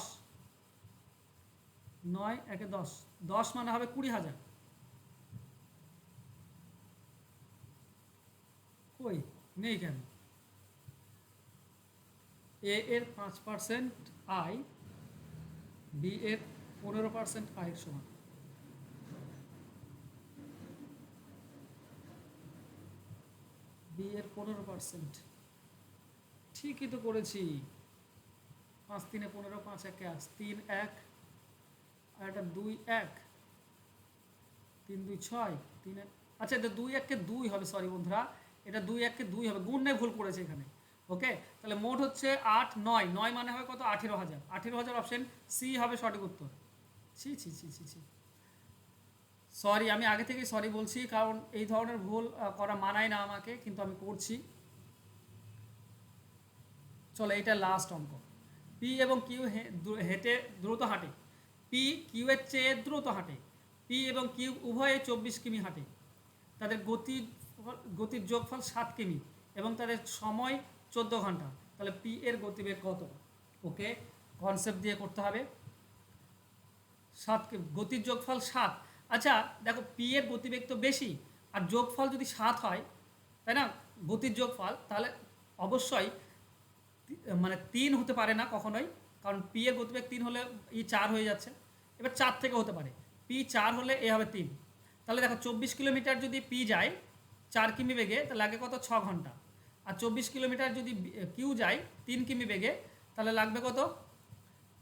9 একে 10, 10 মানে হবে 20,000। কই নেই কেন? এ এর 5% আয়, বি এর 15% আয়ের সমান। বি এর 15%, ঠিকই তো করেছি। 5 3 15, 5 1 3 1, আর এটা 2 1, 3 2 6, 3 1, আচ্ছা এটা 2 1 কে 2 হবে, সরি বন্ধুরা, এটা 2 1 কে 2 হবে, গুণে ভুল করেছে এখানে। ওকে, তাহলে মোট হচ্ছে 8 9, 9 মানে হবে কত? 18,000। 18,000 অপশন সি হবে সঠিক উত্তর। ছি ছি ছি ছি ছি, সরি, আমি আগে থেকেই সরি বলছি, কারণ এই ধরনের ভুল করা মানায় না আমাকে, কিন্তু আমি করছি। চলো এটা লাস্ট অঙ্ক। পি এবং কিউ হেঁটে দ্রুত হাঁটে। পি কিউ এর চেয়ে দ্রুত হাঁটে। পি এবং কিউ উভয়ে 24 কিমি হাঁটে। তাদের গতির যোগফল 7 কিমি এবং তাদের সময় 14 ঘন্টা। তাহলে পি এর গতিবেগ কত? ওকে, কনসেপ্ট দিয়ে করতে হবে। 7, গতির যোগফল 7। আচ্ছা দেখো, পি এর গতিবেগ তো বেশি, আর যোগফল যদি 7 হয়, তাই না, গতির যোগফল, তাহলে অবশ্যই মানে 3 হতে পারে না কখনোই, কারণ পি এর গতিবেগ 3 হলে ই 4 হয়ে যাচ্ছে। এবার 4 থেকে হতে পারে, পি 4 হলে এ হবে 3। তাহলে দেখো 24 কিলোমিটার যদি পি যায় 4 কিমি বেগে, তাহলে লাগে কত? 6 ঘন্টা। আর 24 কিলোমিটার যদি কিউ যায় 3 কিমি বেগে, তাহলে লাগবে কত?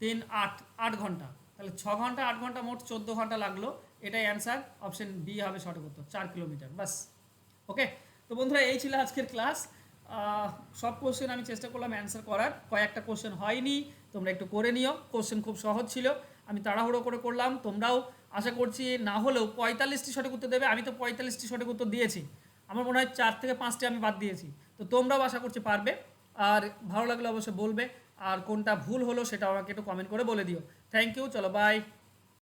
3 8, 8 ঘন্টা। তাহলে 6 ঘন্টা 8 ঘন্টা, মোট 14 ঘন্টা লাগলো। এটাই অ্যান্সার, অপশন বি হবে সঠিক উত্তর, 4 কিলোমিটার, বাস। ওকে, তো বন্ধুরা এই ছিল আজকের ক্লাস। সব কোশ্চেন আমি চেষ্টা করলাম অ্যান্সার করার, কয়েকটা কোশ্চেন হয়নি, তোমরা একটু করে নিও। কোশ্চেন খুব সহজ ছিল, আমি তাড়াহুড়ো করে করলাম। তোমরাও আশা করছি না হলেও 45টি সঠিক উত্তর দেবে। আমি তো 45টি সঠিক উত্তর দিয়েছি, আমার মনে হয় 4 থেকে 5টি আমি বাদ দিয়েছি। তো তোমরাও আশা করছি পারবে। আর ভালো লাগলে অবশ্যই বলবে, আর কোনটা ভুল হলো সেটা আমাকে একটু কমেন্ট করে বলে দিও। থ্যাংক ইউ, চলো বাই।